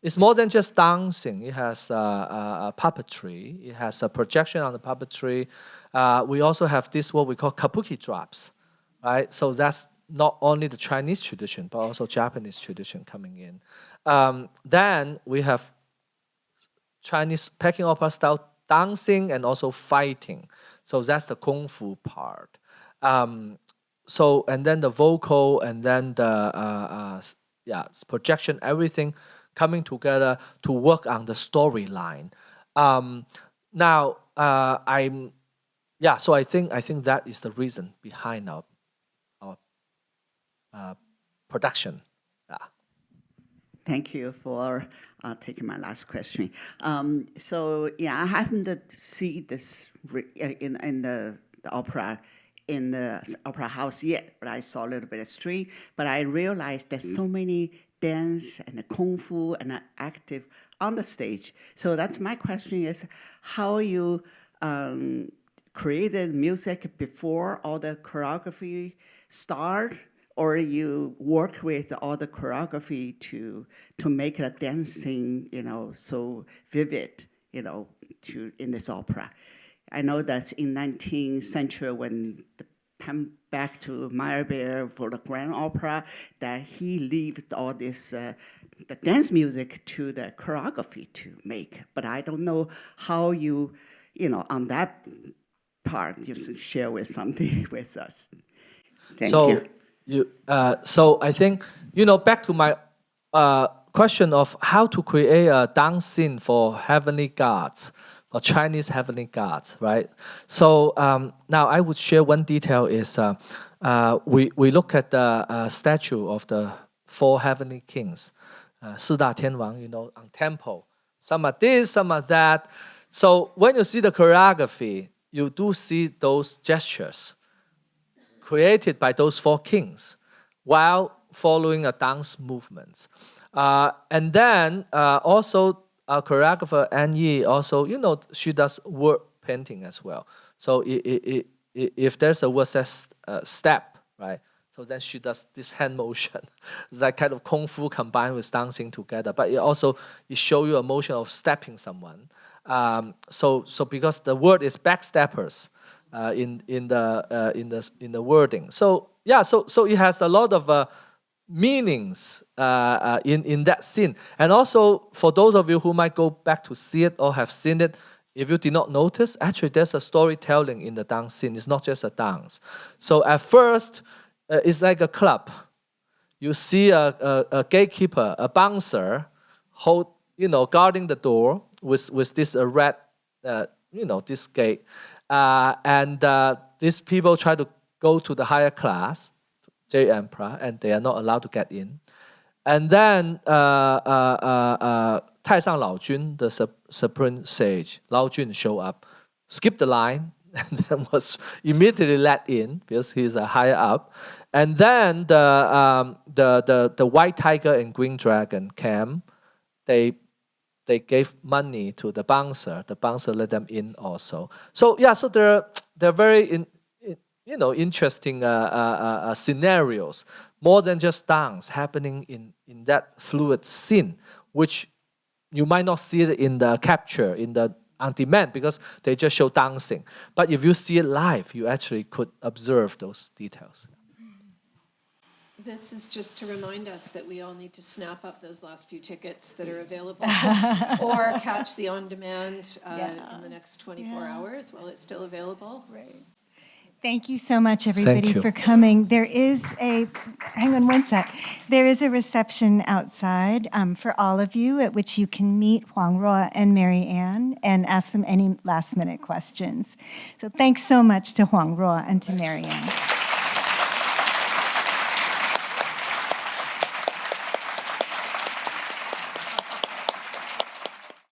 it's more than just dancing. It has puppetry. It has a projection on the puppetry. We also have this, what we call kabuki drops, right? So that's not only the Chinese tradition, but also Japanese tradition coming in. Then we have Chinese Peking opera style dancing and also fighting. So that's the kung fu part. And then the vocal and then the projection, everything coming together to work on the storyline. now so I think that is the reason behind our production. Thank you for taking my last question. So I haven't seen this in the opera in the opera house yet, but I saw a little bit of stream. But I realized there's so many dance and kung fu and active on the stage. So that's my question: is how you created music before all the choreography start, or you work with all the choreography to make a dancing, so vivid, in this opera. I know that in 19th century, when the time back to Meyerbeer for the Grand Opera, that he left all this the dance music to the choreography to make. But I don't know how you, on that part, you should share with something with us. Thank you. So I think, back to my question of how to create a dance scene for heavenly gods, for Chinese heavenly gods, right? So now I would share one detail is we look at the statue of the 4 heavenly kings, 四大天王, on temple. Some are this, some are that. So when you see the choreography, you do see those gestures created by those 4 kings while following a dance movement. And then also our choreographer An Yi also, she does word painting as well. So if there's a word says step, right? So then she does this hand motion. It's like kind of kung fu combined with dancing together. But it show you a motion of stepping someone. So because the word is backsteppers in the wording. So it has a lot of meanings in that scene. And also for those of you who might go back to see it or have seen it, if you did not notice, actually there's a storytelling in the dance scene. It's not just a dance. So at first, it's like a club. You see a gatekeeper, a bouncer, guarding the door with this red, this gate. And these people try to go to the higher class, J Emperor, and they are not allowed to get in. And then Taisang Laojun, the supreme sage, Laojun, show up, skip the line, and then was immediately let in because he's higher up. And then the white tiger and green dragon came. They gave money to the bouncer. The bouncer let them in also. So so they're very interesting scenarios, more than just dance happening in that fluid scene, which you might not see it in the capture, in the on-demand, because they just show dancing. But if you see it live, you actually could observe those details. This is just to remind us that we all need to snap up those last few tickets that are available or catch the on-demand in the next 24 hours while it's still available. Right. Thank you so much, everybody, for coming. There is hang on one sec. There is a reception outside for all of you at which you can meet Huang Ruo and Mary Ann and ask them any last-minute questions. So thanks so much to Huang Ruo and to Mary Ann.